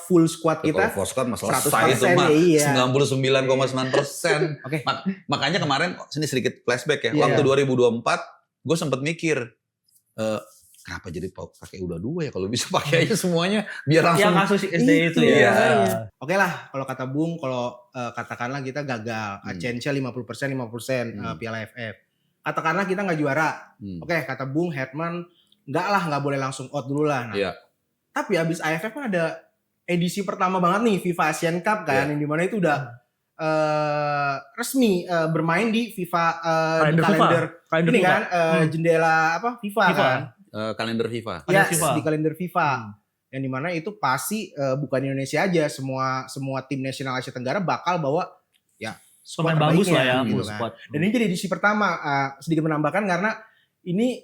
full squad kita Forscott masalah 100% itu mah iya. 99,9%. Oke. Makanya kemarin sini sedikit flashback ya. Iya. Waktu 2024 gue sempat mikir kenapa jadi pakai udah 2 ya kalau bisa pakai aja semuanya biar Yang langsung kasus SD itu Iya. ya. Oke lah, kalau kata Bung, kalau katakanlah kita gagal, chance-nya 50%, 50% Piala AFF. Katakanlah kita nggak juara. Oke, kata Bung, Hetman, nggak boleh langsung out dulu lah. Nah, Iya. tapi abis AFF kan ada edisi pertama banget nih, FIFA Asian Cup kan, yang dimana itu udah resmi bermain di FIFA di kalender Kalender ini FIFA. kan, jendela apa FIFA kan. kalender FIFA. Yes, FIFA. di kalender FIFA. Yang dimana itu pasti bukan Indonesia aja, semua tim nasional Asia Tenggara bakal bawa ya squad Pemain bagus lah terbaiknya, ya, gitu full kan. squad. Dan ini jadi edisi pertama, sedikit menambahkan karena ini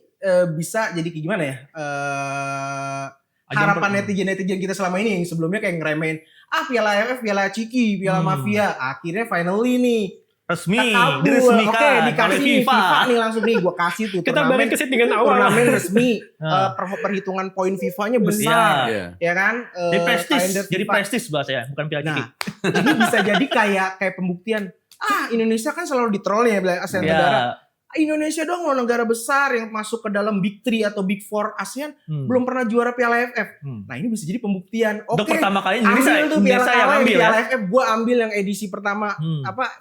bisa jadi kayak gimana ya? Harapan netizen kita selama ini yang sebelumnya kayak ngeremehin Piala AFF, Piala Ciki, Piala Mafia, akhirnya finally nih resmi terkabul. diresmikan Oke, dikasih oleh nih FIFA. FIFA nih langsung nih gua kasih tuh Kita balik ke settingan awal. turnamen resmi. Nah. Perhitungan poin FIFA-nya besar. Iya. Ya kan? Jadi prestis, Kalender jadi FIFA. prestis bahasanya, bukan Piala Ciki. Nah, ini bisa jadi kayak pembuktian. Indonesia kan selalu ditroll ya Asia Tenggara. Ya. Indonesia dong loh negara besar yang masuk ke dalam Big 3 atau Big 4 ASEAN belum pernah juara Piala AFF. Nah, ini bisa jadi pembuktian. Untuk Oke. pertama kali Ambil tuh Piala yang KW, ambil Piala ya. AFF, gue ambil yang edisi pertama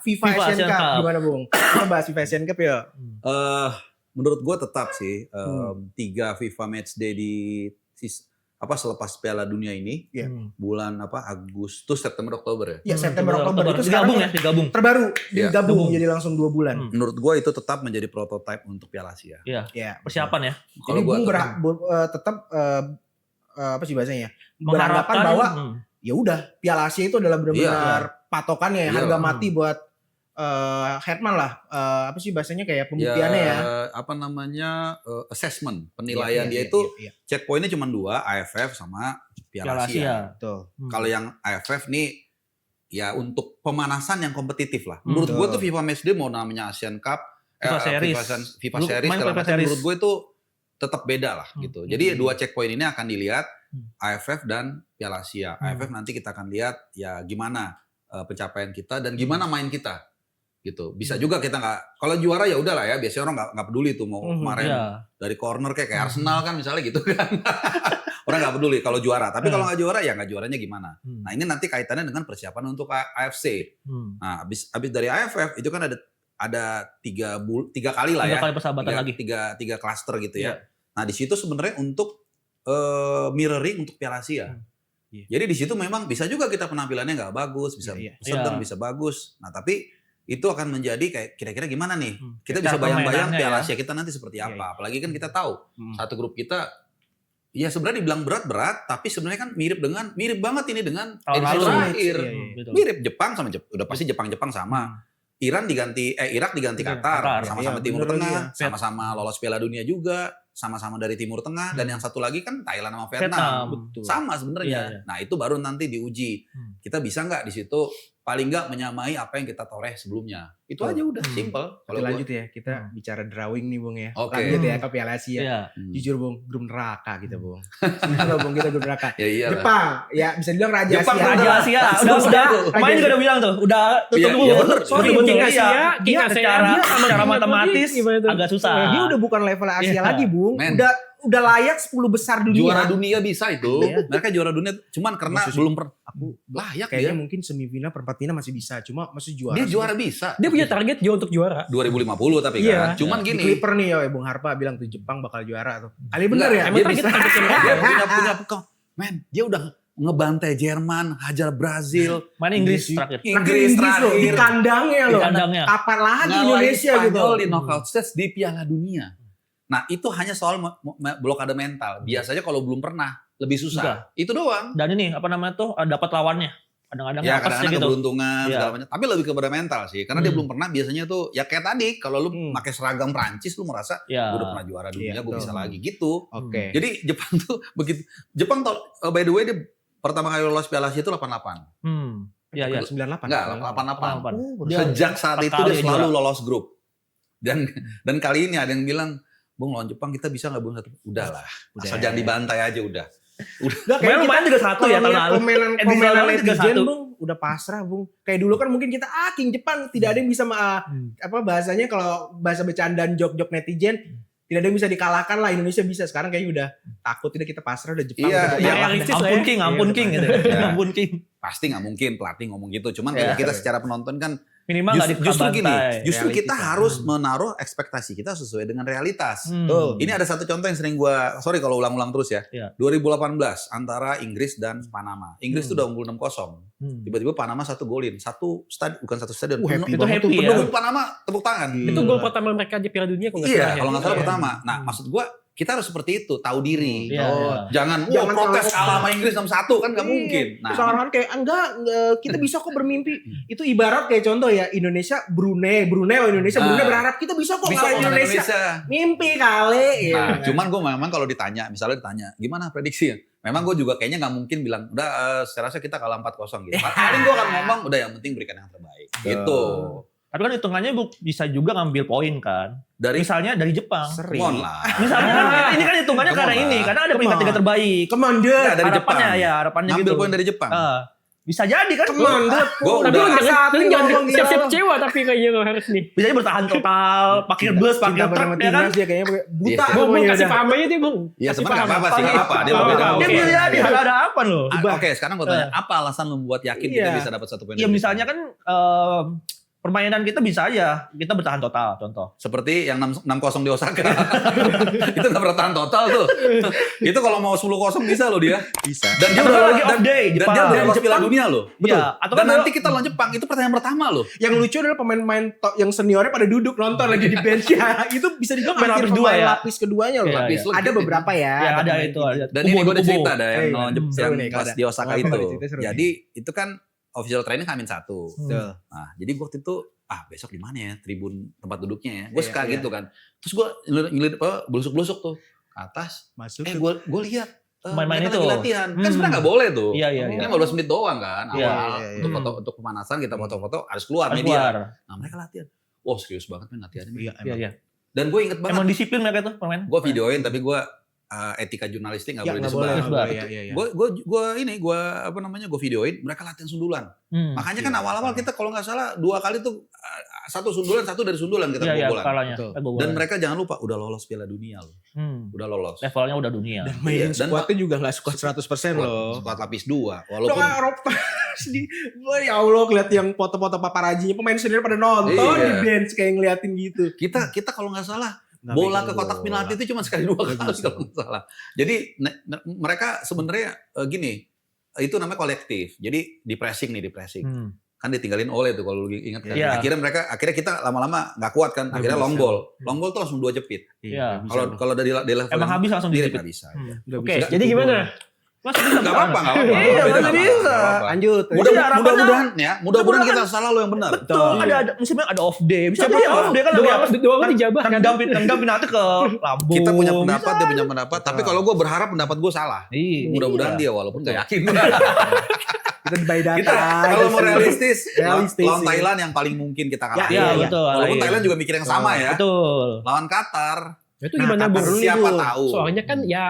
FIFA Asian Cup. Gimana Bung? Kita bahas FIFA Asian Cup ya. Menurut gue tetap sih 3 FIFA Matchday di selepas Piala Dunia ini Iya. bulan Agustus, September, Oktober ya. Ya September Oktober itu digabung sekarang ya, digabung. terbaru Iya. digabung jadi langsung 2 bulan. Menurut gue itu tetap menjadi prototipe untuk Piala Asia. Iya. Ya. Persiapan ya. Jadi Kalau gue Bung tetap apa sih bahasanya ya? Beranggapan Mengharapkan bahwa ya udah Piala Asia itu adalah benar-benar patokannya ya, Iya. harga mati buat Hetman lah. Apa sih bahasanya kayak pembuktiannya ya. Assessment, penilaian dia itu checkpointnya cuma 2, AFF sama Piala Asia. Betul. Kalau yang AFF nih ya untuk pemanasan yang kompetitif lah. Menurut Betul. gue tuh FIFA Matchday mau namanya Asian Cup, FIFA Series. FIFA Lu Series, main segala FIFA macam, Series. menurut gue itu tetap beda lah gitu. Jadi 2 checkpoint ini akan dilihat AFF dan Piala Asia. AFF nanti kita akan lihat ya gimana pencapaian kita dan gimana main kita gitu. Bisa juga kita nggak, kalau juara ya udahlah ya, biasanya orang nggak peduli tuh mau kemarin dari corner kayak Arsenal kan misalnya gitu kan. Orang nggak peduli kalau juara, tapi kalau nggak juara ya nggak juaranya gimana. Nah ini nanti kaitannya dengan persiapan untuk AFC. Nah abis dari AFF itu kan ada 3 kali lah ya, 3 kali persahabatan lagi. tiga klaster gitu ya. Nah di situ sebenarnya untuk mirroring untuk Piala Asia. Jadi di situ memang bisa juga kita penampilannya nggak bagus, bisa sedang, bisa bagus. Nah tapi itu akan menjadi kayak kira-kira gimana nih? Kita bisa bayang-bayang Piala Asia kita nanti seperti apa. Apalagi kan kita tahu satu grup kita ya sebenarnya dibilang berat-berat, tapi sebenarnya kan mirip banget ini dengan edisi terakhir. Mirip Jepang sama udah pasti Jepang sama. Irak diganti Qatar, sama-sama Timur Tengah, sama-sama lolos Piala Dunia juga, sama-sama dari Timur Tengah, dan yang satu lagi kan Thailand sama Vietnam. Sama sebenarnya. Nah itu baru nanti diuji. Kita bisa nggak di situ paling nggak menyamai apa yang kita toreh sebelumnya. Itu aja udah simple. Kalau lanjut ya, kita bicara drawing nih Bung ya. Oke. Lanjut ya ke Piala Asia. Jujur Bung, grup neraka kita Bung. Enggak Bung, kita grup neraka. Ya iyalah. Jepang, ya bisa dibilang Raja Jepang, Asia. Raja Asia. Udah. Main juga udah bilang tuh. Udah tutup dulu. Iya, bener. Sorry, Betul, King iya. Asia, King Dia Asia, secara dia sama secara King matematis gimana tuh? agak susah. Dia udah bukan level Asia Iya. lagi Bung. Men. Udah layak 10 besar dunia. Juara dunia bisa itu. Iya. Mereka juara dunia cuman karena Maksudnya, belum aku layak kayaknya dia. mungkin semifinal perempat final masih bisa. Cuma masih juara. Dia juara bisa. Dia punya target juga untuk juara. 2050 tapi Iya. kan. Cuman Di gini. Clipper nih ya Bung Harpa bilang tuh Jepang bakal juara tuh. Kali bener Enggak, ya? Emang dia target bisa. targetnya mereka. Dia punya dia udah ngebantai Jerman, hajar Brazil, Mana Inggris terakhir. Inggris loh, di terakhir. kandangnya Di loh. kandangnya. Kapan lagi Ngalahin Indonesia gitu. Spanyol di knockout stage di Piala Dunia. Nah itu hanya soal blokade mental. Biasanya kalau belum pernah lebih susah. Enggak. Itu doang. Dan ini apa namanya tuh dapat lawannya. Kadang-kadang Ya apes kadang-kadang gitu. keberuntungan Iya. segala macam. Tapi lebih kepada mental sih. Karena dia belum pernah biasanya tuh ya kayak tadi kalau lu pakai seragam Prancis lu merasa Ya. gue udah pernah juara dunia, Iya, gue betul. bisa lagi gitu. Oke. Jadi Jepang tuh begitu. Jepang by the way dia pertama kali lolos Piala Asia itu 88. Iya, iya. 98. Enggak, 88. Oh, Sejak saat itu kali dia selalu juara. lolos grup. Dan kali ini ada yang bilang, Bung lawan Jepang kita bisa nggak Bung? Udahlah, asal jangan dibantai aja udah. Udah Kemarin lumayan 3-1 ya tahun lalu. Komenan Edisi lalu netizen 3-1. Bung udah pasrah Bung. Kayak dulu kan mungkin kita King Jepang tidak ada yang bisa apa bahasanya kalau bahasa bercandaan jok-jok netizen tidak ada yang bisa dikalahkan lah, Indonesia bisa. Sekarang kayaknya udah takut, tidak kita pasrah udah Jepang Iya, udah iya. kalah. realistis lah Ampun ya. King, ampun Iya, King gitu. Iya. Ampun King. Pasti nggak mungkin pelatih ngomong gitu. Cuman Iya. kita secara penonton kan Minimal nggak justru gini, dibantai. justru Realistis kita lah. harus menaruh ekspektasi kita sesuai dengan realitas. Betul. Ini ada satu contoh yang sering sorry kalau ulang-ulang terus ya. Iya. 2018 antara Inggris dan Panama. Inggris tuh udah unggul 6-0. Tiba-tiba Panama bukan satu stadion. Happy Itu banget happy tuh. ya. Pendukung Panama tepuk tangan. Itu gol pertama mereka di Piala Dunia kalau nggak Iya, salah ya. kalau nggak salah Iya. pertama. Nah, maksud gua kita harus seperti itu, tahu diri. Iya, Oh, iya. jangan Jangan protes kalau- kalah sama Inggris 6-1 kan nggak Iya. mungkin. Nah, Seakan-akan kayak enggak kita bisa kok bermimpi. Itu ibarat kayak contoh ya Indonesia Brunei Indonesia Nah. Brunei berharap kita bisa kok bisa ngalahin kok Indonesia. Mimpi kali. Nah, ya. cuman gue memang kalau ditanya, misalnya ditanya, gimana prediksi? Memang gue juga kayaknya nggak mungkin bilang, udah saya rasa kita kalah 4-0 gitu. Paling gue akan ngomong, udah yang penting berikan yang terbaik. Gitu. Tapi kan hitungannya bisa juga ngambil poin kan. Dari Misalnya dari Jepang. Sering. Come on lah. Misalnya kan ini kan hitungannya Come karena on ini, lah. karena ada Come peringkat on. 3 terbaik. Come on, dude. Nah, dari Harapannya Jepang. ya, harapannya Ngambil gitu. poin dari Jepang. Bisa jadi kan. Come on, dude. Gua Tapi udah- lu jangan ngomong gila siap-siap lu. kecewa tapi kayaknya lo harus nih. Bisa jadi bertahan total, pakai bus, pakai Cinta truk banget ya kan. timnas dia kayaknya buta Iya. Bung, pokoknya kasih udah. paham aja deh, Bung. Iya, Kasih sebenarnya nggak paham. apa-apa sih, nggak apa-apa. Dia Oh, berbeda. oke. Dia bisa jadi ada apa loh. Oke, sekarang gue tanya, apa alasan membuat yakin kita Iya. bisa dapat 1 poin? Ya dari misalnya Jepang? kan permainan kita bisa aja, kita bertahan total contoh. Seperti yang 6-0 di Osaka. Itu nggak bertahan total tuh. Itu kalau mau 10-0 bisa loh dia. Bisa. Dan dia Atau udah lagi off day dan Jepang. dia udah lolos Jepang. Piala Dunia loh. Iya, atau Dan kan nanti kita lawan Jepang, itu pertandingan pertama loh. Yang lucu adalah pemain-pemain yang seniornya pada duduk nonton lagi di bench ya. Itu bisa dibilang Pemain hampir lapis dua pemain ya? lapis keduanya loh. Iya, Lapis iya. lo Ada gitu. beberapa ya. Ya, ada pemain itu. gitu. Ada. Dan ini gue ada cerita ada Eh, yang lawan Jepang seru yang nih, pas kalau di Osaka ada. itu. Cerita seru nih. Jadi itu kan official training H-1. Betul. Nah, jadi gue waktu itu besok di mana ya tribun tempat duduknya ya. Gue Iya, suka iya. gitu kan. Terus gue ngeliat blusuk-blusuk tuh ke atas. Masuk. Gue lihat Pemain-pemain mereka itu. lagi latihan. Kan sebenarnya nggak boleh tuh. Iya, iya, Ini iya. 15 menit doang kan. Iya, Awal iya, iya. untuk foto untuk pemanasan kita foto-foto harus keluar Harus media. keluar. Nah, mereka latihan. Wah, serius banget men latihannya. Iya, Iya, iya. Dan gue inget banget. Emang disiplin mereka tuh pemain. Gue videoin tapi gue etika jurnalistik nggak Ya, boleh nggak disebar. boleh. disebar. Iya, iya, iya. Gue videoin mereka latihan sundulan. Makanya kan Iya, awal-awal betul. kita kalau nggak salah 2 kali tuh satu sundulan, satu dari sundulan kita Iya, iya, kebobolan. kalahnya. Betul. Dan mereka jangan lupa udah lolos Piala Dunia loh. Udah lolos. Levelnya udah dunia. Dan main Iya, dan- squadnya juga gak squad 100% loh. Squad lapis 2 Udah walaupun gak Eropa sedih. Wah, ya Allah ngeliat yang foto-foto paparazinya pemain senior pada nonton Iya. di bench kayak ngeliatin gitu. kita kalau nggak salah Nggak bola megang ke kotak bola. penalti itu cuma sekali 2 Nggak kali bisa. kalau nggak salah. Jadi mereka sebenarnya gini, itu namanya kolektif. Jadi di pressing. Kan ditinggalin oleh tuh kalau lu ingat kan. Iya. Akhirnya kita lama-lama nggak kuat kan. Nggak Akhirnya bisa. long ball. Long ball tuh langsung 2 jepit. Iya. Kalau dari level Emang habis langsung direct dijepit. nggak bisa. Nggak Oke, bisa. jadi gimana? Masih bisa Nggak apa-apa, nggak apa-apa. Iya, Nggak masih apa-apa, bisa. nggak apa-apa. Lanjut. Mudah-mudahan ya, mudah-mudahan kita salah lo yang benar. Betul, ada musimnya ada off day. Bisa Siapa jadi tahu? off day kan Dua lagi apa? orang dijabah kan? Tendang penalti ke lambung. Kita punya pendapat, dia punya pendapat. Tapi Betul. kalau gue berharap pendapat gue salah. Iya. Mudah-mudahan dia, walaupun nggak yakin. Kita by data. Kita kalau mau realistis, Realistis, lawan iya. Thailand yang paling mungkin kita kalah. Iya, betul. Walaupun Iya. Thailand juga mikir yang sama ya. Betul. Lawan Qatar, Itu Nah, gimana, Qatar Bung? dulu, siapa Bung. tahu. Soalnya kan ya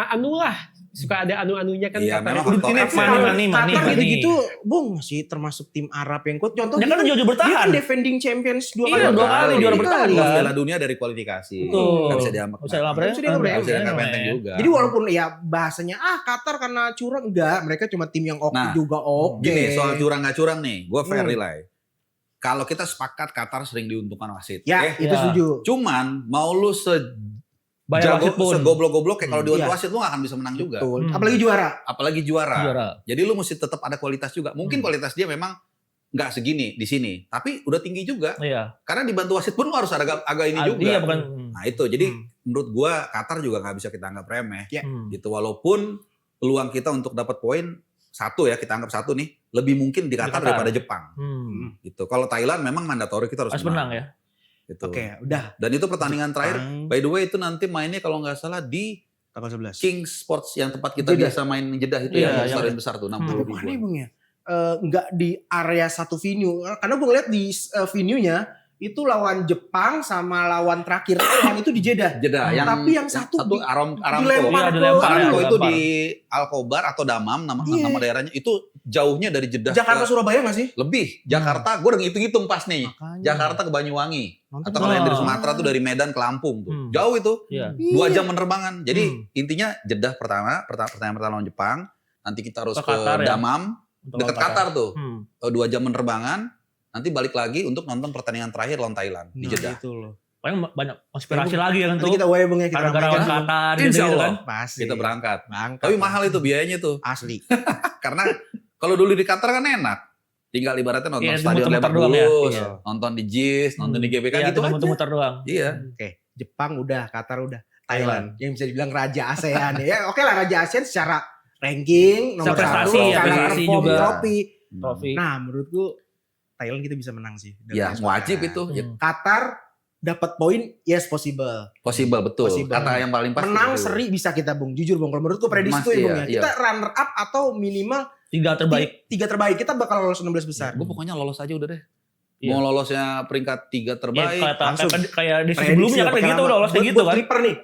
anu lah. Suka ada anu-anunya kan. Iya, Qatar memang itu. faktor Ini X. Money. Qatar gitu-gitu, Bung masih termasuk tim Arab yang kuat. Contoh Dia kan jauh-jauh dia bertahan. kan defending champions 2 Iya, kali. 2 kali juara bertahan Lolos kan. Piala Dunia dari kualifikasi. Betul. Nggak bisa dianggap. Nggak bisa dianggap Nggak bisa dianggap Nggak bisa dianggap remeh. enteng juga. Jadi walaupun ya bahasanya Qatar karena curang enggak, mereka cuma tim yang oke Nah, juga oke. Gini, soal curang nggak curang nih, gue fair Hmm. nilai. Kalau kita sepakat Qatar sering diuntungkan wasit. Ya, oke? itu Ya. setuju. Cuman mau lu Bayar wasit pun. segoblok-goblok kayak kalau diuntungkan Iya. wasit lu gak akan bisa menang juga. Betul. Hmm. Apalagi juara. Apalagi juara. Juara. Jadi lu mesti tetap ada kualitas juga. Mungkin kualitas dia memang nggak segini di sini, tapi udah tinggi juga. Iya. Karena dibantu wasit pun lu harus ada agak ini juga. Iya, bukan. Nah itu, jadi Hmm. menurut gua Qatar juga nggak bisa kita anggap remeh. Ya. Gitu. Walaupun peluang kita untuk dapat poin satu ya, kita anggap satu nih, lebih mungkin di Qatar Qatar. daripada Jepang. Gitu. Kalau Thailand memang mandatori kita harus Harus menang ya. Gitu. Oke, udah. Dan itu pertandingan terakhir. By the way itu nanti mainnya kalau nggak salah di Tanggal 11. King Sports yang tempat kita Jeddah. biasa main Jeddah itu Iya, yang yang- stadion besar tuh 60 Tapi mana ribuan. Bung ya? nggak di area satu venue. Karena gue ngeliat di venue-nya itu lawan Jepang sama lawan terakhir yang itu di Jeddah. Yang Tapi yang satu Aramco. dilempar Iya, dilempar. Aramco itu dilempar. di Alkobar atau Damam nama Iya. daerahnya itu jauhnya dari Jeddah Jakarta ke- Surabaya nggak sih? lebih. Jakarta gue udah ngitung-ngitung pas nih. Makanya. Jakarta ke Banyuwangi. Nonton Atau kalau yang dari Oh. Sumatera tuh dari Medan ke Lampung tuh. Hmm. Jauh itu. Iya. 2 jam penerbangan. Jadi Hmm. intinya Jeddah pertandingan pertama lawan Jepang. Nanti kita harus Ke ke Qatar ya? Damam. Untuk Deket lawan Qatar tuh. 2 jam penerbangan. Nanti balik lagi untuk nonton pertandingan terakhir lawan Thailand di Jeddah. Itu loh. Paling banyak konspirasi lagi ya kan Nanti tuh. kita way Bung ya, kita Gara-gara ramaikan. lawan Qatar Insya gitu Allah. kan. Pasti. Kita berangkat. Berangkat. Tapi mahal itu biayanya tuh. Asli. Karena kalau dulu di Qatar kan enak. Tinggal ibaratnya nonton Iya, stadion muter-muter Lebak doang ya. Bulus, Iya. nonton di JIS, nonton di GBK Iya, gitu aja. muter-muter doang. Iya. Oke, Jepang udah, Qatar udah, Thailand. Yang bisa dibilang raja ASEAN ya. Oke lah raja ASEAN secara ranking nomor Secara satu, prestasi ya, secara prestasi perform, juga. trofi. Trofi. Nah, menurutku Thailand kita bisa menang sih. Ya, wajib itu. Ya, Qatar dapat poin, yes possible. possible betul. Possible. Kata yang paling pasti. Menang possible. seri bisa kita Bung. Jujur Bung, kalau menurutku prediksi Masih itu ya Bung ya, ya. iya. Kita runner up atau minimal 3 terbaik. 3 terbaik. Kita bakal lolos 16 besar. Gue pokoknya lolos aja udah deh. Iya. Mau lolosnya peringkat 3 Ya, terbaik. langsung. kayak di Prediksi sebelumnya kan bakal kayak gitu lama. udah lolos kayak Buat- gitu buat kan. Clipper nih.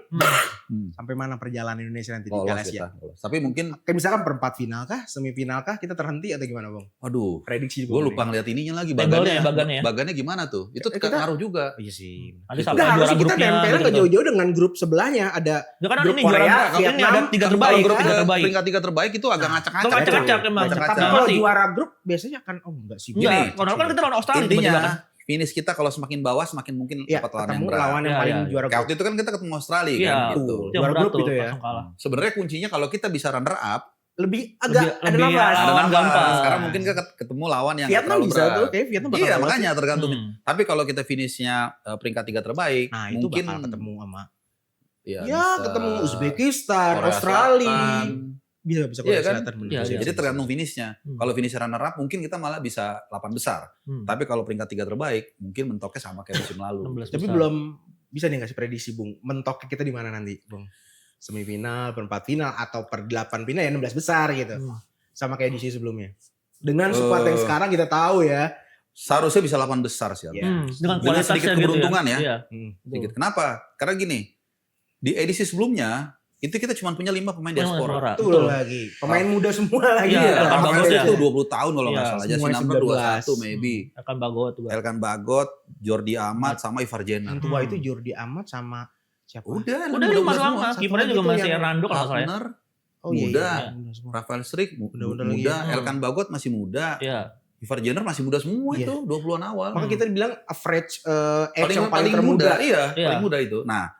Hmm. Sampai mana perjalanan Indonesia nanti di Lolos Piala kita. Asia? Lolos. Tapi mungkin, Kayak misalkan perempat final kah, semifinal kah, kita terhenti atau gimana Bang? waduh, Prediksi gue lupa ngeliat ininya lagi. Tabelnya Bagannya, ya. bagannya gimana tuh? Itu Kita- ngaruh juga. Iya sih. Nanti Udah, sampai Udah juara harusnya kita grupnya nempelnya gitu. ke jauh-jauh dengan grup sebelahnya. Ada Ya kan grup ini Korea, juara ini Vietnam, ada 3 Kalau terbaik, grup 3 terbaik. peringkat 3 terbaik itu agak ngacak-ngacak. Itu ngacak-ngacak tuh. emang. Ngacak-ngacak. tapi Tapi kalau pasti. juara grup biasanya kan enggak sih. Gini, Enggak, kalau kan kita lawan Australia Intinya, tiba-tiba kan. finish kita kalau semakin bawah semakin mungkin ya, dapat lawan yang ketemu berat. lawan yang Ya, paling ya, juara Kayak grup. waktu itu kan kita ketemu Australia Iya, kan Tuh. gitu. Yang Juara berat grup tuh itu ya. langsung kalah. Sebenarnya kuncinya kalau kita bisa runner up, Lebih agak ada lebih nafas. ada ada Lawan nafas. gampang. Sekarang mungkin kita ketemu lawan yang nggak Vietnam terlalu bisa berat. tuh, kayak Vietnam bakal Iya, lolos. makanya tergantung. Hmm. Tapi kalau kita finishnya peringkat 3 terbaik, Nah, itu mungkin bakal ketemu sama ya, ya bisa ketemu Uzbekistan, Korea Australia. Selatan. Bisa Iya Korea kan? Selatan bener. Iya, Bisa, iya. Jadi bisa. tergantung finishnya. Hmm. Kalau finish runner up mungkin kita malah bisa 8 besar. Hmm. Tapi kalau peringkat 3 terbaik mungkin mentoknya sama kayak musim lalu. 16 Tapi besar. belum bisa nih ngasih prediksi Bung. Mentok kita di mana nanti, Bung? Semifinal, perempat final atau per 8 final ya 16 besar gitu. Hmm. Sama kayak edisi sebelumnya. Dengan squad yang sekarang kita tahu ya. Seharusnya bisa 8 besar sih. Iya. Dengan Dengan kualitasnya sedikit gitu keberuntungan ya. Iya. Sedikit. Kenapa? Karena gini, di edisi sebelumnya itu kita cuma punya 5 pemain diaspora. Betul lagi. Pemain muda semua lagi. Iya, ya. Elkan Rafael Bagot Struijk ya. itu 20 tahun kalau nggak Iya, salah. semuanya Jasi Number 19. 21 maybe. Akan bagot juga. Elkan Bagot, Jordi Amat sama Ivar Jenner. Yang tua itu Jordi Amat sama siapa? Udah, Udah lima sama. Satu Kipernya lagi juga tuh masih yang Rando kalau nggak salah ya. Partner, Oh iya. muda. iya. Muda semua. Rafael Struijk Muda-muda lagi. muda, Hmm. Elkan Bagot masih muda, Iya. Ivar Jenner masih muda semua Iya. itu, 20-an awal. Maka kita bilang average age yang paling termuda. muda, iya, Iya. paling muda itu. Nah,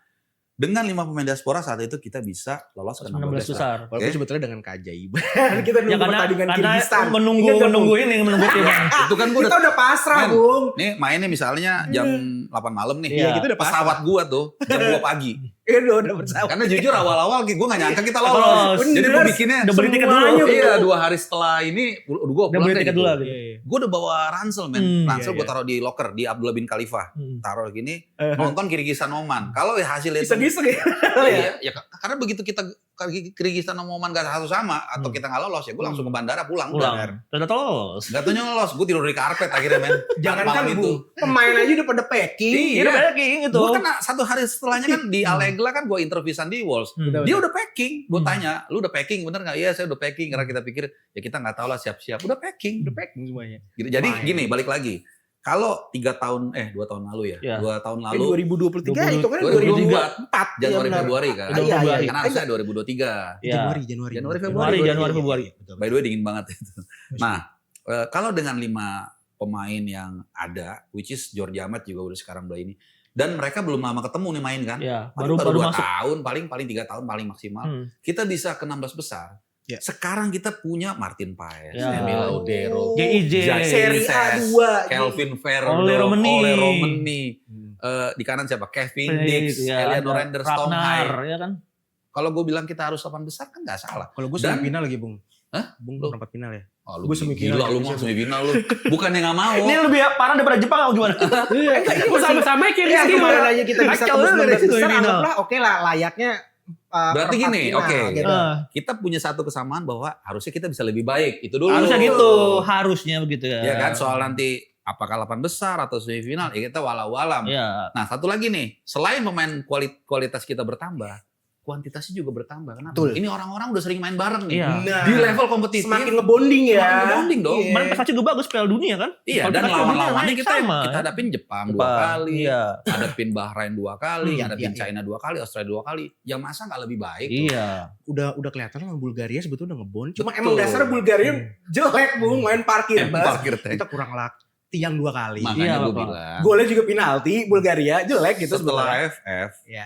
dengan 5 pemain diaspora saat itu kita bisa lolos ke 16 besar. Walaupun Oke. sebetulnya dengan keajaiban. Kita Ya nunggu karena pertandingan Kirgistan. menunggu Ingat nggak, Bung? menunggu ini menunggu tim. Itu kan gue Kita udah pasrah, Men, Bung. nih mainnya misalnya jam 8 malam nih. Iya, kita udah pasrah. Pesawat gua tuh jam 2 pagi. Udah bersama. Karena jujur awal-awal gue gak nyangka kita lolos. Lolos. Jadi gue Bener. bikinnya Udah beli tiket dulu. Semuanya, Iya, 2 hari setelah ini gue Udah pulang beli kayak tiket gitu. dulu lagi. Gue udah bawa ransel men. Ransel iya, gue iya. taruh di locker di Abdullah bin Khalifah. Hmm. Taruh gini, nonton Kirgistan Oman. Kalau ya hasilnya itu Iseng-iseng ya. iya, ya karena begitu kita Kirgistan sama Oman gak satu sama atau kita nggak lolos ya gue langsung ke bandara pulang. Pulang. Ternyata lolos. Gak taunya lolos, gue tidur di karpet akhirnya men. Jangan Malam kan, Bu. Pemain aja udah pada packing. Iya, udah packing gitu. Gue kan 1 hari setelahnya kan di Allegla kan gue interview Sandy Walsh. Hmm. Dia udah packing. Gue Hmm. tanya, lu udah packing bener gak? Iya saya udah packing. Karena kita pikir ya kita gak tahu lah siap-siap. Udah packing. Udah packing semuanya. Gitu. Jadi Main. gini balik lagi. Kalau 2 tahun lalu ya. Iya. 2 tahun lalu. 2023 itu kan 2024. 2024. Januari Iya, benar. Februari kan. Iya, iya, Kan harusnya 2023. Iya. Januari. Februari. By the way dingin banget itu. Nah, kalau dengan 5 pemain yang ada, which is Jordi Amat juga udah sekarang udah ini. Dan mereka belum lama ketemu nih main kan. Iya, Paling baru 2 masuk. tahun, paling 3 tahun paling maksimal. Kita bisa ke 16 besar. Ya. Sekarang kita punya Martin Paes, Ya. Emil Laudero, JIJ, Seri A2. Kelvin Ferro, Ole Romani. Romani. Di kanan siapa? Kevin Dix, ya, Eleanor Renders, Tom Ragnar, Hai. ya kan? Kalau gue bilang kita harus 8 besar kan nggak salah. Kalau gue Dan- semifinal lagi, Bung. Hah? Bung Lu? perempat final ya. Oh, lu Gua semifinal gila lu Indonesia, mau semifinal lu. Bukannya nggak mau. Ini lebih parah daripada Jepang atau gimana? Iya, Sama-sama kayak Ya, Rizky kemarin malah. aja kita bisa Kacau tembus lu 16 dari besar, semifinal. anggaplah oke lah layaknya Berarti perempat gini, final, oke. gitu. Kita punya satu kesamaan bahwa harusnya kita bisa lebih baik. Itu dulu. Harusnya gitu, harusnya begitu ya. Ya kan, soal nanti apakah 8 besar atau semifinal, ya kita walau-alam. Iya. Nah, satu lagi nih, selain pemain kualitas kita bertambah, kuantitasnya juga bertambah. Kenapa? Betul. Ini orang-orang udah sering main bareng nih. Iya. Nah, Di level kompetitif. semakin ngebonding ya. Semakin ngebonding dong. Iya. Kemarin prestasi juga bagus Piala Dunia kan? Iya, dan Kualitas lawan-lawannya dunia kita sama. hadapin Jepang 2 Jepang, kali, Iya. hadapin Bahrain 2 kali, Iya, hadapin iya, China 2 kali, Australia 2 kali. Ya masa nggak lebih baik? tuh? Iya. Udah kelihatan sama Bulgaria sebetulnya udah ngebond. Cuma Betul. emang dasarnya Bulgaria jelek Bung, main parkir bus. Parkir tank. Kita kurang tiang 2 kali. Makanya Iya, gue Bapak. bilang. Golnya juga penalti, Bulgaria jelek gitu Setelah sebenarnya. AFF, Iya.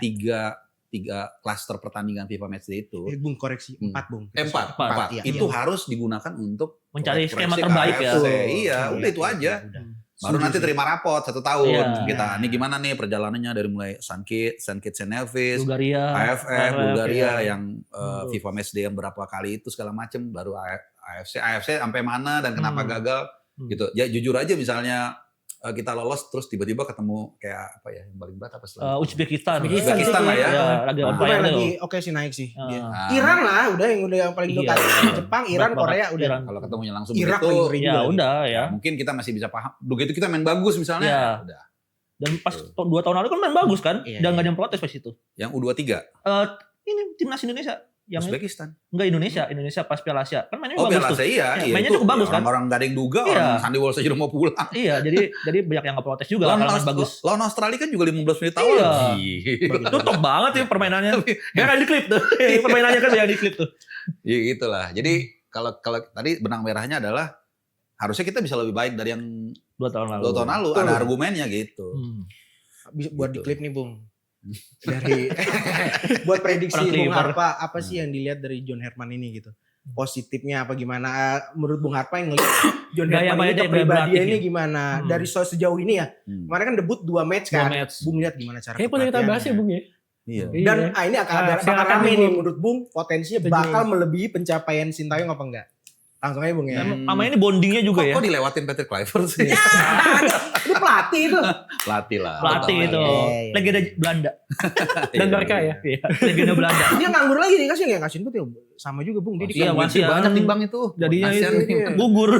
tiga klaster pertandingan FIFA Matchday itu, Bung koreksi 4 Bung. empat, Iya, itu iya. harus digunakan untuk Mencari koreksi skema ke terbaik ya. AFC. Iya, Iya, udah itu iya, aja. udah. Baru Setuju nanti sih. terima rapot 1 tahun. Iya. Kita ini gimana nih perjalanannya dari mulai St. Kitts and Nevis, Bulgaria. AFF, Bulgaria iya. yang FIFA Matchday yang berapa kali itu segala macem, baru AFC sampai mana dan kenapa gagal gitu. Ya jujur aja misalnya kita lolos terus tiba-tiba ketemu kayak apa ya yang paling berat apa setelah itu? Uzbekistan. Uzbekistan lah ya. Lagi on Nah, fire Lagi tuh. oke sih naik sih. Dia. Ah. Iran lah udah yang paling Iya. dekat. Jepang, Iran, Berat Korea banget. udah. Iran. Kalau ketemunya langsung Irak begitu, paling ngeri Ya juga. udah ya. mungkin kita masih bisa paham. Begitu kita main bagus misalnya, Iya. udah. Dan pas 2 tahun lalu kan main bagus kan? Iya, Dan iya. nggak ada yang protes pas itu. Yang U23, Ini timnas Indonesia yang Uzbekistan. enggak Indonesia pas Piala Asia. Kan mainnya Oh, bagus Piala tuh. Asia iya, Iya, iya. mainnya itu cukup bagus kan? Orang-orang gak ada yang duga, Iya. orang Sandy Walsh aja udah mau pulang. Iya, jadi banyak yang nggak protes juga kalau main bagus. Lawan Australia kan juga 15 menit awal. Iya. Gila. Itu top banget ya permainannya. Biar ada di klip tuh. Permainannya kan yang di klip tuh. Ya gitulah. Jadi kalau tadi benang merahnya adalah harusnya kita bisa lebih baik dari yang 2 tahun lalu. 2 tahun lalu. Betul. Ada argumennya gitu. Bisa buat di Gitu. klip nih Bung. Dari buat prediksi Orang Bung Clipper. Harpa apa sih yang dilihat dari John Herman ini gitu. Positifnya apa gimana? Menurut Bung Harpa yang ngelihat John Gaya Herman ini mainnya kepribadiannya berlatih ya? gimana? Dari sejauh ini ya. Kemarin kan debut 2 match 2 kan. match. Bung lihat gimana cara Kayaknya perlu kita bahas ya kepelatihannya. Bung ya. Iya. Dan Iya. ini akan bakal silakan rame nih, nih Bung. menurut Bung potensinya Setuju. bakal melebihi pencapaian Sintayong apa enggak? Langsung aja Bung ya. Sama ini bondingnya juga ya. Kok dilewatin Patrick Kluivert sih? Itu pelatih itu. Pelatih lah. Pelatih Betul. itu. Iya. Legenda Belanda. Dan Iya. Barca ya. Iya, legenda Belanda. Dia nganggur lagi nih kasihan ya kasihan tuh ya. Sama juga Bung. Dia Iya, dikasih masih banyak nih bang itu. Jadinya Kasihan itu, nih. iya. Gugur.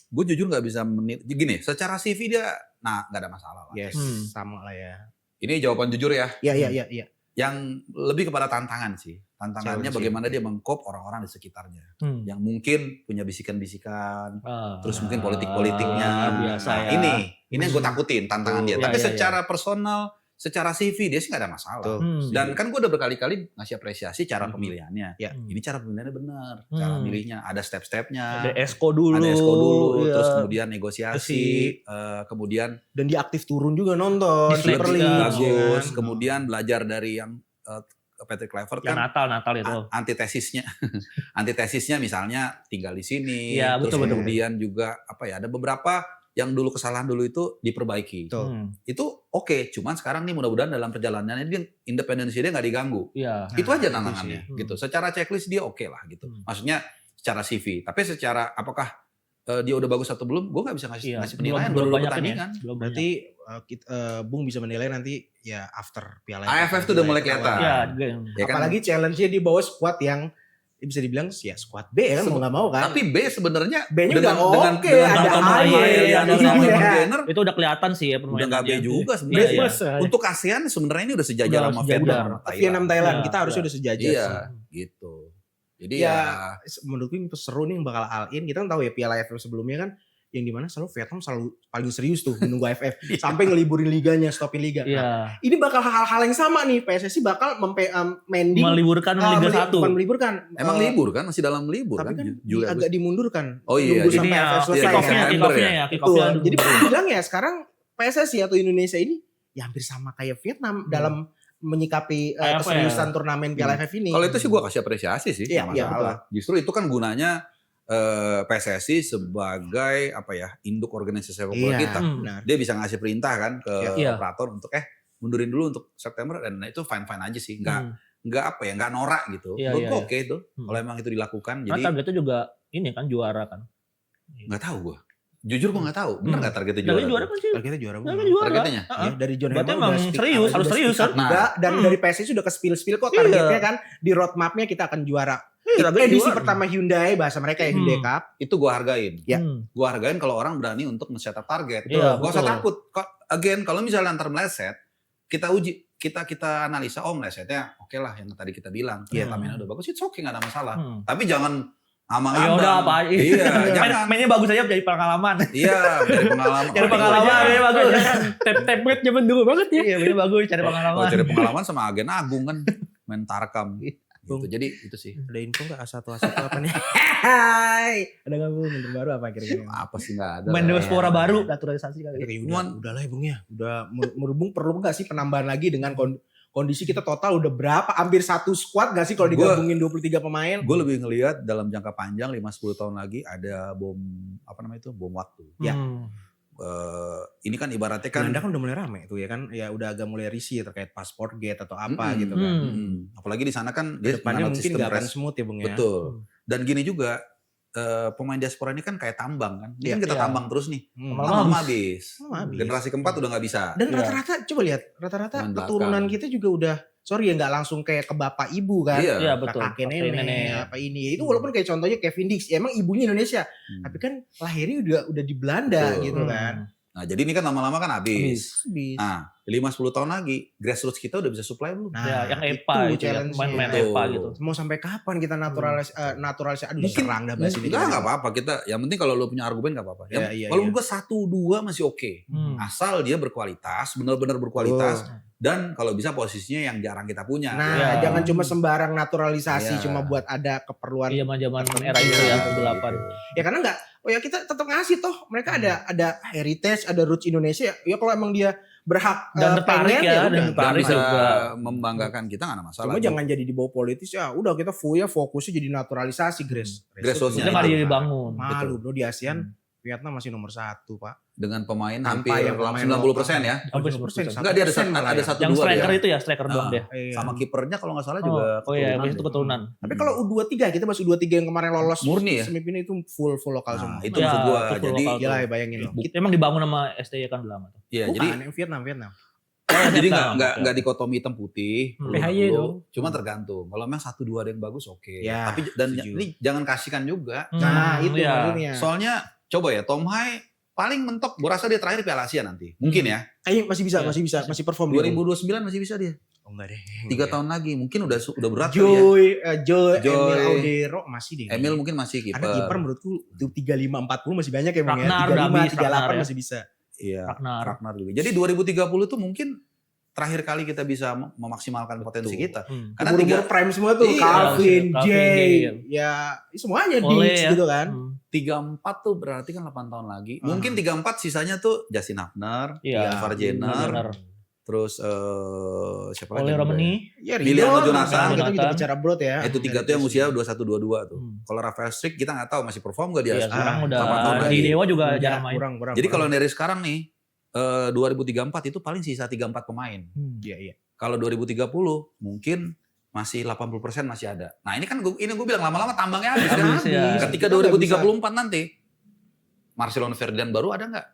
Gue jujur nggak bisa menit. Gini, secara CV dia, nggak ada masalah lah. Yes, sama lah ya. Ini jawaban jujur ya. Iya. Yang lebih kepada tantangan sih. Tantangannya Challenge, bagaimana iya. dia mengkop orang-orang di sekitarnya. Hmm. Yang mungkin punya bisikan-bisikan. Terus mungkin Ah, politik-politiknya. biasa Nah, ya. Ini yang gue takutin tantangan dia. Iya, Tapi iya, secara personal, secara CV dia sih nggak ada masalah. Tuh. Dan kan gue udah berkali-kali ngasih apresiasi cara Hmm. pemilihannya. Ya. Ini cara pemilihannya benar. Cara milihnya ada step-stepnya. Ada esko dulu. Ada esko dulu, iya. terus kemudian negosiasi, kemudian Dan dia aktif turun juga nonton Diseleksi Super League. bagus, kan. kemudian belajar dari yang Patrick Kluivert yang kan Natal itu. antitesisnya misalnya tinggal di sini, Iya, terus betul, kemudian juga apa ya ada beberapa yang dulu kesalahan dulu itu diperbaiki. Betul. Itu oke, cuman sekarang nih mudah-mudahan dalam perjalanannya dia independensi dia nggak diganggu. Iya. Itu Nah, aja itu tantangannya sih. gitu. Secara checklist dia oke lah gitu. Hmm. Maksudnya secara CV, tapi secara apakah dia udah bagus atau belum? Gue nggak bisa Iya. ngasih penilaian belum baru banyak ini ya. pertandingan. Belum banyak. Berarti Bung bisa menilai nanti ya after Piala AFF tuh udah mulai kelihatan. Iya, Ya kan? Apalagi challenge-nya di bawah squad yang bisa dibilang ya squad B ya kan mau nggak mau kan. Tapi B sebenarnya B-nya dengan udah dengan oke, dengan ada Tom Aye, Aye, ada ada Iya. Jenner, itu udah kelihatan sih ya udah nggak B permainannya. juga Iya, sebenarnya. iya. Plus, Untuk ASEAN sebenarnya ini udah sejajar Udah sama sejajar. Vietnam sama Vietnam Thailand Iya, kita harusnya udah sejajar Iya, sih. gitu. Jadi Ya, ya menurutku ini seru nih yang bakal all in. Kita kan tahu ya Piala AFF sebelumnya kan yang dimana selalu Vietnam selalu paling serius tuh menunggu AFF sampai ngeliburin liganya, stopin liga. Nah, Iya. ini bakal hal-hal yang sama nih. PSSI bakal mending Meliburkan Liga 1. bukan meliburkan. emang libur kan, masih dalam libur Tapi kan. kan Juli Agustus. agak dimundurkan. Oh iya, Nunggu jadi sampai ya, AFF selesai. kick-off-nya, kan. September kick-off-nya ya? ya, Betul. kick-off-nya Jadi dulu. aku bilang ya sekarang PSSI atau Indonesia ini ya hampir sama kayak Vietnam dalam menyikapi AFF. keseriusan turnamen Piala AFF ini. Kalau itu sih gue kasih apresiasi sih, Iya, nggak iya, masalah. Justru itu kan gunanya PSSI sebagai apa ya induk organisasi sepak bola Iya, kita. benar. Dia bisa ngasih perintah kan ke Iya. operator untuk mundurin dulu untuk September dan itu fine aja sih, nggak apa ya nggak norak gitu. Iya, Menurut iya, gua iya. oke itu kalau emang itu dilakukan. Karena Jadi targetnya juga ini kan juara kan. nggak tahu gue. Jujur gue nggak tahu, bener nggak targetnya Dari juara? juara kan sih. Targetnya juara Targetnya bunga. juara. Targetnya? Ya, dari John Berarti Hammond emang udah speak serius, up, harus udah serius speak up kan? juga, dan Hmm. dari PSI sudah ke spill kok Iya. targetnya kan di roadmapnya kita akan juara. targetnya Edisi juara. pertama Hyundai, bahasa mereka ya Hyundai Cup. Itu gue hargain. Ya. Gue hargain kalau orang berani untuk nge-set up target. Iya, Gak usah betul. takut. Again, kalau misalnya antar meleset, kita uji, kita analisa, melesetnya oke lah yang tadi kita bilang. Iya. Stamina udah bagus, it's okay, gak ada masalah. Hmm. Tapi jangan amang Ya udah apa aja. Iya, jangan. Mainnya bagus aja jadi pengalaman. Iya, dari pengalaman. Cari pengalaman mainnya bagus. Tap-tap zaman dulu banget ya. Iya, mainnya bagus cari Kalau pengalaman. cari pengalaman sama agen agung kan, main tarkam. Gitu. Jadi itu sih. Ada info nggak A1 apa nih? Hai, ada nggak bu? Menteri baru apa kira-kira? Apa sih nggak ada? Main lah. Dewaspora baru, naturalisasi kali. Ya, udah lah ya bung ya. Udah menurut perlu nggak sih penambahan lagi dengan kondisi kita total udah berapa? Hampir satu squad nggak sih kalau digabungin 23 pemain? Gue lebih ngelihat dalam jangka panjang 5-10 tahun lagi ada bom bom waktu. Ya. Ini Ini kan ibaratnya kan Belanda kan udah mulai rame tuh ya kan, ya udah agak mulai risih ya terkait paspor gate atau apa gitu kan. apalagi di sana kan dia Depannya menganut mungkin sistem nggak akan smooth ya bung ya. Betul. Dan gini juga pemain diaspora ini kan kayak tambang kan. Ini kan kita Iya. tambang terus nih. Lama-lama Lama-lama habis. Lama habis. Generasi keempat udah nggak bisa. Dan Iya. rata-rata coba lihat, rata-rata Main belakang. keturunan kita juga udah nggak langsung kayak ke bapak ibu kan. Iya. Iya, betul. Kakek Kakek nenek apa ini. Itu walaupun kayak contohnya Kevin Dix, ya emang ibunya Indonesia, tapi kan lahirnya udah di Belanda Betul. gitu kan. Nah, jadi ini kan lama-lama kan habis. Habis. Nah, 5-10 tahun lagi grassroots kita udah bisa supply belum? Ya, yang itu EPA itu ya, challenge-nya. main-main Betul. EPA gitu. Mau sampai kapan kita naturalisasi? Aduh, Mungkin- serang dah bahas ini. Enggak apa-apa, kita yang penting kalau lu punya argumen enggak apa-apa. Iya, iya, Kalau iya. gua 1-2 masih oke. Asal dia berkualitas, benar-benar berkualitas, dan kalau bisa posisinya yang jarang kita punya. Nah, Iya. jangan cuma sembarang naturalisasi Iya. cuma buat ada keperluan. Iya, zaman era itu ya, kegelapan. Ya karena enggak, ya kita tetap ngasih toh. Mereka ada heritage, ada roots Indonesia. Ya kalau emang dia berhak Dan tertarik pengen, ya, udah. dan Dan tertarik bisa juga. membanggakan kita nggak ada masalah. Cuma jangan jadi dibawa politis ya. Udah kita fokusnya jadi naturalisasi Grassroots-nya Itu nggak dibangun. Malu bro di ASEAN. Vietnam masih nomor 1 pak. Dengan pemain Tanpa hampir yang pemain 90% ya. Hampir 90%. Enggak, dia ada 1% Yang 1-2 striker dia. itu ya, striker doang dia. Iya. Sama kipernya kalau nggak salah juga. Oh iya, keturunan itu deh. keturunan. Tapi kalau U23 kita masih U23 yang kemarin lolos Murni ya? semifinal itu full lokal Nah, semua. itu Ya, maksud gua. itu Jadi lokal. Gila ya bayangin loh. Itu emang dibangun sama STY kan udah lama tuh. ya Bukan, jadi yang Vietnam. jadi Vietnam, nggak dikotomi hitam putih. Hmm. blue, PHY blue. dong. Cuma tergantung. Kalau memang 1-2 ada yang bagus oke. Ya, Tapi dan setuju. ini jangan kasihkan juga. Nah itu iya. maksudnya. Soalnya coba ya Tom Hai paling mentok, gue rasa dia terakhir Piala Asia nanti. Mungkin ya. Kayaknya masih bisa, Iya. masih perform. dia. 2029 masih bisa dia. Oh, enggak deh. 3 tahun lagi mungkin udah berat kali ya. Joy, Joy. Emil Audero masih deh. Emil mungkin masih ada kiper. kiper menurutku tuh 35-40 masih banyak ya bang ya. Ragnar udah 35, habis, 38 Ragnar ya. masih bisa. Iya. Ragnar. juga. Jadi 2030 tuh mungkin terakhir kali kita bisa memaksimalkan potensi Betul. kita. Karena umur prime semua tuh, Iya, Calvin, Calvin, Jay, Jay. ya semuanya Oleh Dix ya. gitu kan. 34 tuh berarti kan 8 tahun lagi. Ah. Mungkin 34 sisanya tuh Justin Hafner, Iya. Ivar Jenner, Jenner. terus siapa lagi? Oleh yang muda ya? Romani. Ya Liliano Jonathan. Kita Jonathan. bicara broad ya. Itu tiga tuh yang usia 21-22 tuh. Kalau Rafael Strik kita nggak tahu masih perform gak dia. Iya, sekarang Ah, udah 8 tahun di lagi. Dewa juga Udah, jarang main. kurang. Jadi kalau dari sekarang nih 2034 itu paling sisa 34 pemain. Iya. Kalau 2030 mungkin masih 80% masih ada. Nah ini kan gue bilang lama-lama tambangnya habis kan. Habis, ya. Ketika Kita nggak 2034 nanti Marcelo Ferdinand baru ada nggak?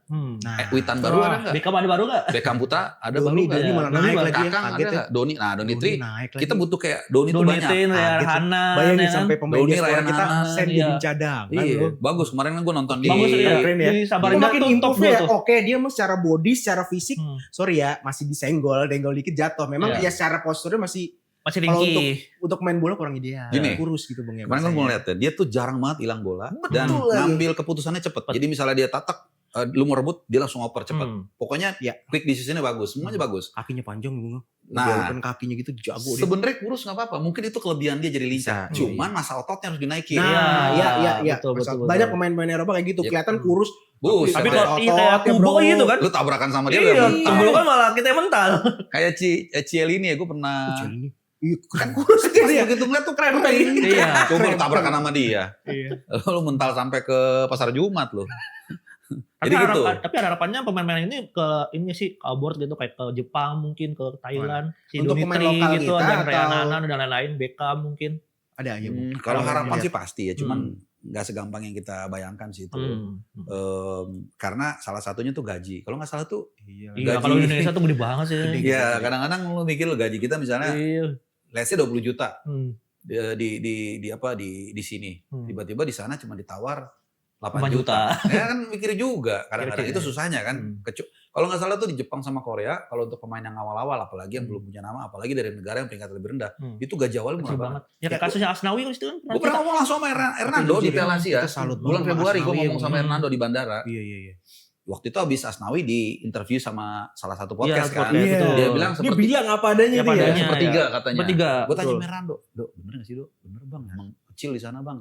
Nah, Witan baru ada nggak? Beckham ada baru nggak? Beckham Putra ada Doni baru nggak? malah Doni naik malah lagi ya. Kakang ada Kaget ya. nggak? Doni, nah Doni Tri naik lagi. kita butuh kayak Doni tuh banyak. Donitin, Kaget ya. Hanan. Bayangin ya kan? sampai pemain Doni, diaspora Ryan kita Hanan, send iya. jadi cadangan Iya, loh. bagus. Kemarin kan gue nonton di Bagus, iya. Keren ya. Di Itu Samarinda makin tuh top improve 2 ya. tuh. Oke, dia secara body, secara fisik, sorry ya, masih disenggol dikit jatuh. Memang Iya. ya secara posturnya masih Masih kalau ringkih. untuk main bola kurang ideal. Gini. Kurus gitu Bang ya. Kemarin kan gue bahasanya. ngeliat ya, dia tuh jarang banget hilang bola dan Betul lagi. ngambil keputusannya cepet. Jadi misalnya dia tatak, lu mau rebut, dia langsung oper cepet. Pokoknya Ya. quick decisionnya bagus, semuanya bagus. Kakinya panjang Bang. Nah. Walaupun kakinya gitu jago dia. Sebenarnya kurus nggak apa-apa, mungkin itu kelebihan dia jadi lincah. Bisa. Cuman masa ototnya harus dinaikin. Nah, iya. Betul, betul, Banyak betul. pemain-pemain Eropa kayak gitu, Iya. kelihatan kurus. Bus, Tapi kayak, kalau otot, kayak ya, Kubo bro. gitu kan. lu tabrakan sama dia Iya, udah mental. Kubo kan malah kita yang mental. Kayak Cielini ya, gue pernah. Ini. Iya, kan kurus dia. Pas begitu ngeliat tuh keren. Iya. Gue baru tabrakan sama dia. Iya. Lu mental sampai ke pasar Jumat lu. Tapi, Jadi gitu. tapi harapannya pemain-pemain ini ke ini sih ke abroad gitu kayak ke Jepang mungkin ke Thailand, si Untuk pemain Donitri lokal gitu kita dan atau- Ryan Hanan dan lain-lain, Beckham mungkin. Ada aja Bang. Kalau harapan lihat. sih pasti ya, cuman nggak segampang yang kita bayangkan sih itu. Karena salah satunya tuh gaji. Kalau nggak salah tuh Iya, kalau di Indonesia tuh gede banget sih. Iya, kadang-kadang lu mikir lu gaji kita misalnya let's say 20 juta. Di sini. Tiba-tiba di sana cuma ditawar 8 juta. Ya kan mikir juga. Kadang-kadang itu susahnya kan. Kalau nggak salah tuh di Jepang sama Korea, kalau untuk pemain yang awal-awal, apalagi yang belum punya nama, apalagi dari negara yang peringkat lebih rendah, itu gaji awal murah banget. Ya kayak kasusnya Asnawi kan itu kan. Gue pernah ngomong langsung sama Hernando di Piala Asia. Bulan Februari gue ngomong sama Hernando di bandara. Iya. Waktu itu habis Asnawi di interview sama salah satu podcast kan. Iya. Dia bilang Dia bilang apa adanya dia. Sepertiga katanya. Sepertiga. Gue tanya Hernando, Dok, bener gak sih Dok? Bener Bang, emang kecil di sana Bang.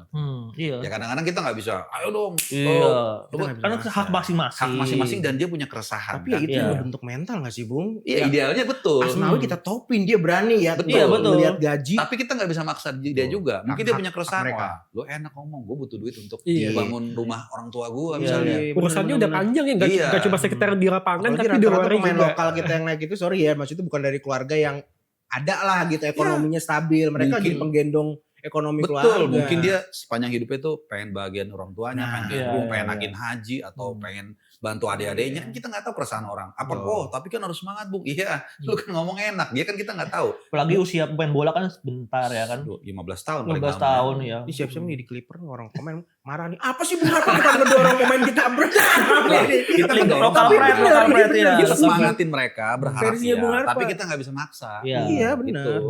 Iya. Ya kadang-kadang kita nggak bisa, ayo dong. Iya. Karena hak masing-masing. Hak masing-masing dan dia punya keresahan. Tapi ya itu bentuk mental gak sih Bung? Iya idealnya betul. Asnawi kita topin, dia berani ya. Betul. Melihat gaji. Tapi kita nggak bisa maksa dia juga. Mungkin dia punya keresahan. mereka. Lo enak ngomong, gue butuh duit untuk Iya. bangun rumah orang tua gue Iya, misalnya. Urusannya udah panjang ya, nggak cuma sekitar di lapangan, Apalagi tapi di luar rata-rata pemain juga. lokal kita yang naik itu, sorry ya, maksudnya bukan dari keluarga yang ada lah gitu, ekonominya stabil. Mereka Mungkin. jadi penggendong ekonomi Betul, keluarga. mungkin dia sepanjang hidupnya tuh pengen bahagian orang tuanya, pengen gendong, pengen iya. naikin haji atau pengen bantu adik-adiknya. Kan kita nggak tahu keresahan orang. Tapi kan harus semangat Bung. Iya, lu kan ngomong enak. Dia kan kita nggak tahu. Apalagi usia pemain bola kan sebentar ya kan. 15 tahun. paling 15 lama. tahun ya. Ini siap-siap nih di Clipper orang komen marah nih. Apa sih Bung Harpa kita ngedorong pemain kita Kita Lokal lokal pride ya. Kita semangatin mereka, berharap Versinya Bung ya. Harpa. Tapi kita nggak bisa maksa. Iya benar.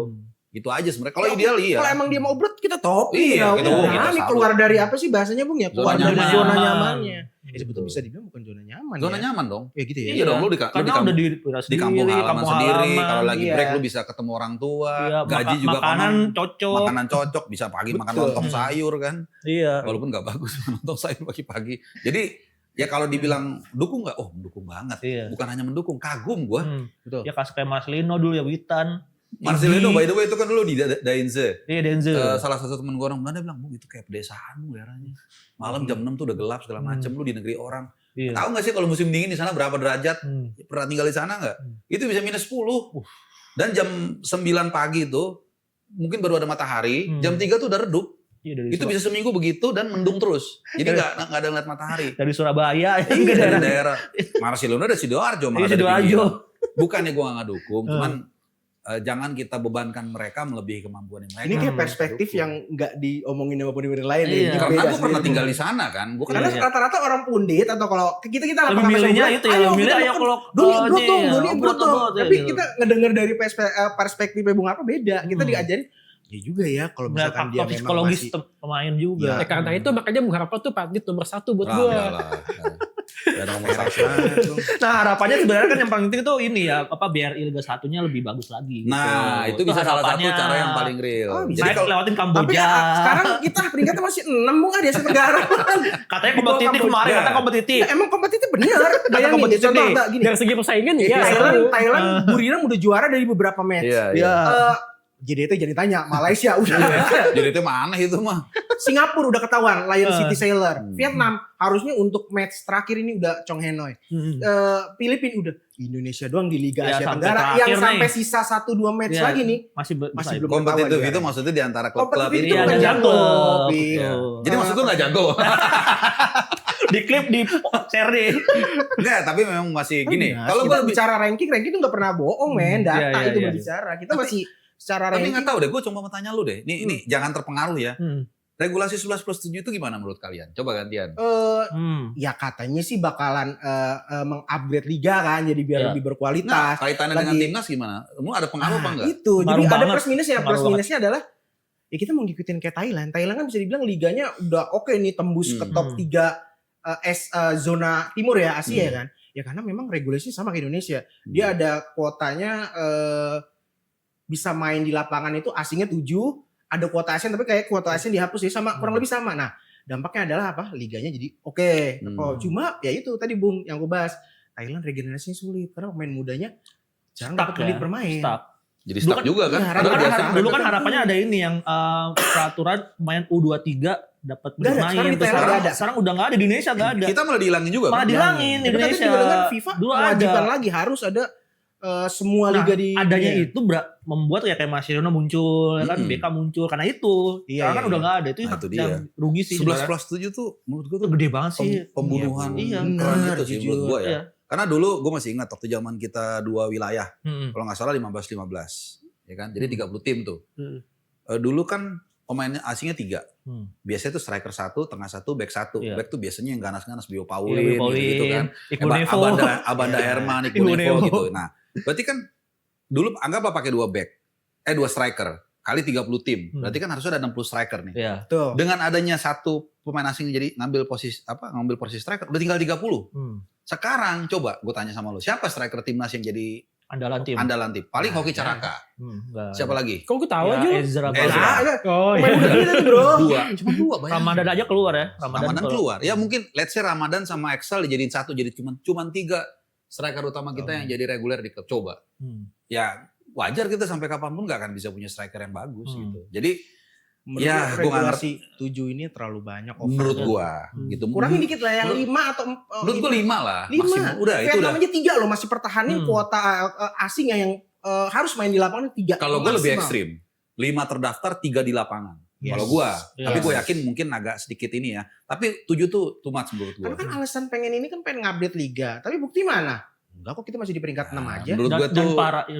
Gitu aja sebenarnya. Kalau ideal iya. Kalau emang dia mau berat kita topin. Iya, kita Ini salut. keluar dari apa sih bahasanya Bung ya? Keluar Zona dari nyaman. zona nyamannya. Sebetulnya bisa dibilang bukan zona nyaman Zona ya. nyaman dong. Ya gitu ya. Iya dong, lu di Karena kampung, udah di kampung halaman sendiri. Kalau lagi iya. break lu bisa ketemu orang tua. Iya, Gaji juga makanan konon. cocok. Makanan cocok, bisa pagi makan Betul. lontong sayur kan. Iya. Walaupun nggak bagus lontong sayur pagi-pagi. Jadi ya kalau dibilang dukung nggak? Oh mendukung banget. Iya. Bukan hanya mendukung, kagum gua. Betul. Ya kasus kayak Marcelino dulu ya Witan. Marcelino by the way itu kan dulu di Dainze. Iya Denzel. Salah satu temen gue orang Belanda bilang, Bu itu kayak pedesaan Bu daerahnya. Malam jam 6 tuh udah gelap segala macem, lu di negeri orang. Iya. Tahu nggak sih kalau musim dingin di sana berapa derajat? Pernah tinggal di sana nggak? Itu bisa minus 10. Dan jam 9 pagi itu mungkin baru ada matahari, jam 3 tuh udah redup. Iya, dari Itu bisa seminggu begitu dan mendung terus. Jadi nggak ada ngeliat matahari. dari Surabaya ya Iya, ke dari daerah. Marcelino dari Sidoarjo malah Iya, dari Sidoarjo. pinggir. Bukannya gue nggak dukung, cuman jangan kita bebankan mereka melebihi kemampuan mereka. Ini kayak perspektif yang nggak diomongin sama pundit lain. Iya. Ini Karena beda gue pernah sendiri. tinggal di sana kan. Gua kan Karena Iya. rata-rata orang pundit atau kalau kita lebih lapangan milihnya sepak itu bola, ya, lebih milih kita ayo makan kalau Doni ini Bruto, ya, Doni Bruto. Bruto, Tapi gitu. kita ngedenger dari perspektifnya Bung Harpa beda. Kita diajarin ya juga ya kalau Melihat misalkan dia faktor memang psikologis masih pemain juga. Ya, karena itu makanya Bung Harpa tuh pandit nomor 1 buat Ah, gue. enggak lah. Ya nomor satu. Nah harapannya sebenarnya kan yang paling penting itu ini ya apa BRI Liga 1-nya lebih bagus lagi. Nah, itu bisa salah satu harapannya. cara yang paling real. Oh, bisa. Jadi Naik kalau lewatin tapi Kamboja. sekarang kita peringkatnya masih 6 Bung di Asia Tenggara. Katanya di bawah kompetitif Kamboja. kemarin, kata kompetitif. Ya, emang kompetitif bener. Bayangin kompetitif contoh nih. enggak gini. Dari segi persaingan ya, Iya, seru. Thailand Buriram udah juara dari beberapa match. Iya, iya. Ya. JDT jadi tanya, Malaysia udah. Jadi itu mana itu mah? Singapura udah ketahuan, Lion City Sailor. Hmm. Vietnam harusnya untuk match terakhir ini udah Chong Hanoi. Filipina udah. Indonesia doang di Liga Ya, Asia sampai Tenggara terakhir yang sampai nih. sisa 1-2 match Iya. lagi nih. Masih Masih belum. belum Kompetitif ketahuan itu juara. maksudnya di antara klub-klub Kompetitif itu. itu Iya, bukan ada jago. jago. Iya. Jadi maksud gue gak jago. Di klip di share deh. Enggak, tapi memang masih gini. Nah, Kalau kita gue bicara ranking itu nggak pernah bohong men. Data Iya, iya, itu iya. berbicara. Kita masih secara tapi ranking. nggak tahu deh, gue cuma mau tanya lu deh. Ini jangan terpengaruh ya. Hmm. Regulasi 11+7 itu gimana menurut kalian? Coba gantian. Ya katanya sih bakalan mengupgrade liga kan, jadi biar Iya. lebih Nah, berkualitas. kaitannya dengan timnas gimana? Lu ada pengaruh apa enggak? Itu, jadi Pengaruh ada banget. plus minusnya. Pengaruh Plus minusnya adalah ya kita mau ngikutin kayak Thailand. Thailand kan bisa dibilang liganya udah oke nih tembus ke top 3 zona timur ya Asia ya kan. Ya karena memang regulasinya sama kayak Indonesia. Dia ada kuotanya bisa main di lapangan itu asingnya 7, ada kuota ASEAN tapi kayak kuota ASEAN dihapus ya sama kurang lebih sama. Nah, dampaknya adalah apa? Liganya jadi oke. Oh, cuma ya itu tadi Bung yang gue bahas. Thailand regenerasinya sulit karena pemain mudanya jarang Stuck dapat menit ya, bermain. stuck. Jadi stuck Dulu juga kan? iya, Padahal rata-rata biasa. Dulu kan harapannya ada ini yang peraturan main U23 dapat Nggak ada, bermain. sekarang di Terus Thailand nggak ada. sekarang udah nggak ada di Indonesia, nggak ada. Kita malah dihilangin juga. Malah kan? dihilangin Tapi Indonesia. katanya juga dengan FIFA Dulu mewajibkan ada. lagi harus ada semua Nah, liga di adanya dunia. itu membuat kayak Mascherano muncul, ya kan BK muncul karena itu. Iya, Sekarang kan iya. udah nggak ada itu Nah, itu yang dia. rugi sih. 11+7 tuh menurut gue itu tuh gede banget sih. pembunuhan Iya, keren bener, itu sih jujur. menurut gue ya. Iya. Karena dulu gue masih ingat waktu zaman kita 2 wilayah, Hmm. kalau nggak salah 15-15, ya kan? Jadi 30 tim tuh. Dulu kan pemain asingnya 3. Biasanya tuh striker 1, tengah 1, back 1. Iya. Back tuh biasanya yang ganas-ganas, Bio Iya, Paulin, gitu kan. Iku Nevo. Abanda Herman, Iku Iku Nevo Nevo. gitu. Nah, berarti kan dulu anggaplah pakai 2 back, 2 striker kali 30 tim. Berarti kan harusnya ada 60 striker nih. Iya. Tuh. Dengan adanya satu pemain asing jadi ngambil posisi striker, udah tinggal 30. Sekarang coba gue tanya sama lo, siapa striker timnas yang jadi Andalan tim. Paling Hoki Caraka. Enggak. Siapa lagi? Kok gue tahu Ya, aja lu? Ezra Ezra. Bala. Oh Pemain iya. muda kita tuh, Bro. 2, cuma 2 bayangin. Ramadan aja keluar ya. Ramadan keluar. Ya mungkin let's say Ramadan sama Excel dijadiin 1, jadi cuma 3 striker utama kita yang jadi reguler di klub. Coba. Ya wajar kita sampai kapanpun gak akan bisa punya striker yang bagus gitu. Jadi Menurut ya, gue gua nggak regulasi 7 ini terlalu banyak. menurut gua gitu. Kurangin dikit lah yang 5 atau Menurut gua 5 lah. 5. Maksimum. Udah itu Vietnam udah. aja 3 loh, masih pertahanin kuota asing yang harus main di lapangan 3. Kalau gua lebih ekstrim. 5 terdaftar, 3 di lapangan. Yes. Kalau gua, Yes. tapi gua yakin mungkin agak sedikit ini ya. Tapi 7 tuh too much menurut gua. Karena kan alasan pengen ini kan pengen ngupdate liga. Tapi bukti mana? Enggak kok, kita masih di peringkat 6 aja. Menurut Dan, gua dan tuh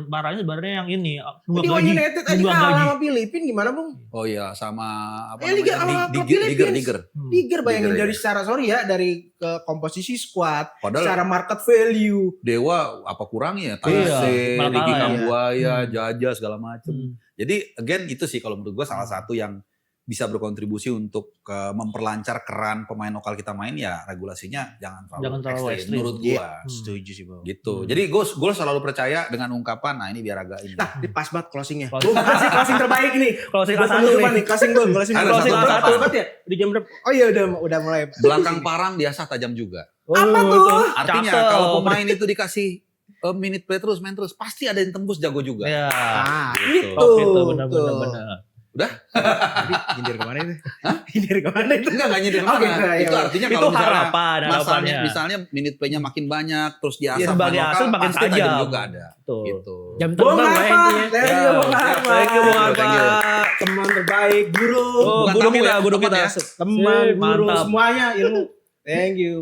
parahnya sebenarnya yang ini Di United aja nunggak kalah gaji. sama Filipina gimana, Bung? oh iya sama apa Liga sama klub Philippines. Digger. Tiger bayangin Liga, dari ya. secara dari ke komposisi squad, Padahal secara market value. Dewa apa kurangnya? Iya, Taise, malah Ricky kalah ya. Kambuaya, Jaja segala macem. Hmm. Jadi again itu sih kalau menurut gua salah satu yang bisa berkontribusi untuk memperlancar keran pemain lokal kita main ya regulasinya jangan terlalu ekstrim menurut gua. Setuju sih, Bang. Gitu. Jadi gue selalu percaya dengan ungkapan, nah ini biar agak ini. Nah, ini pas banget closingnya. Closing. Gue kasih closing terbaik nih. Closing Gua A1 penutupan nih. nih. Closing Bang, closing Ada Bang. satu Closing apa? banget ya? Di jam berapa? Oh iya udah mulai. Belakang parang biasa tajam juga. Apa tuh? Artinya Cakep. kalau pemain itu dikasih minute play terus, main terus, pasti ada yang tembus jago juga. Ya. Ah, Gitu. itu. Oke, itu benar. Jadi nyindir kemana itu? Nyindir kemana itu? Enggak nyindir Oke, mana. iya, Itu iya. artinya Itu kalau misalnya harapannya. misalnya minute play-nya makin banyak, terus di Ya, asap sebagai lokal, asal makin pasti tajam tajam. juga ada. Betul. Gitu. Jam Bung terbang lah Harpa, intinya. thank you Bung Harpa. Thank you, Bung Harpa. Thank you. Teman terbaik, guru. Oh, Bukan guru tamu kita, ya, guru teman kita. ya. Teman, guru, Mantap. semuanya ilmu. Thank you.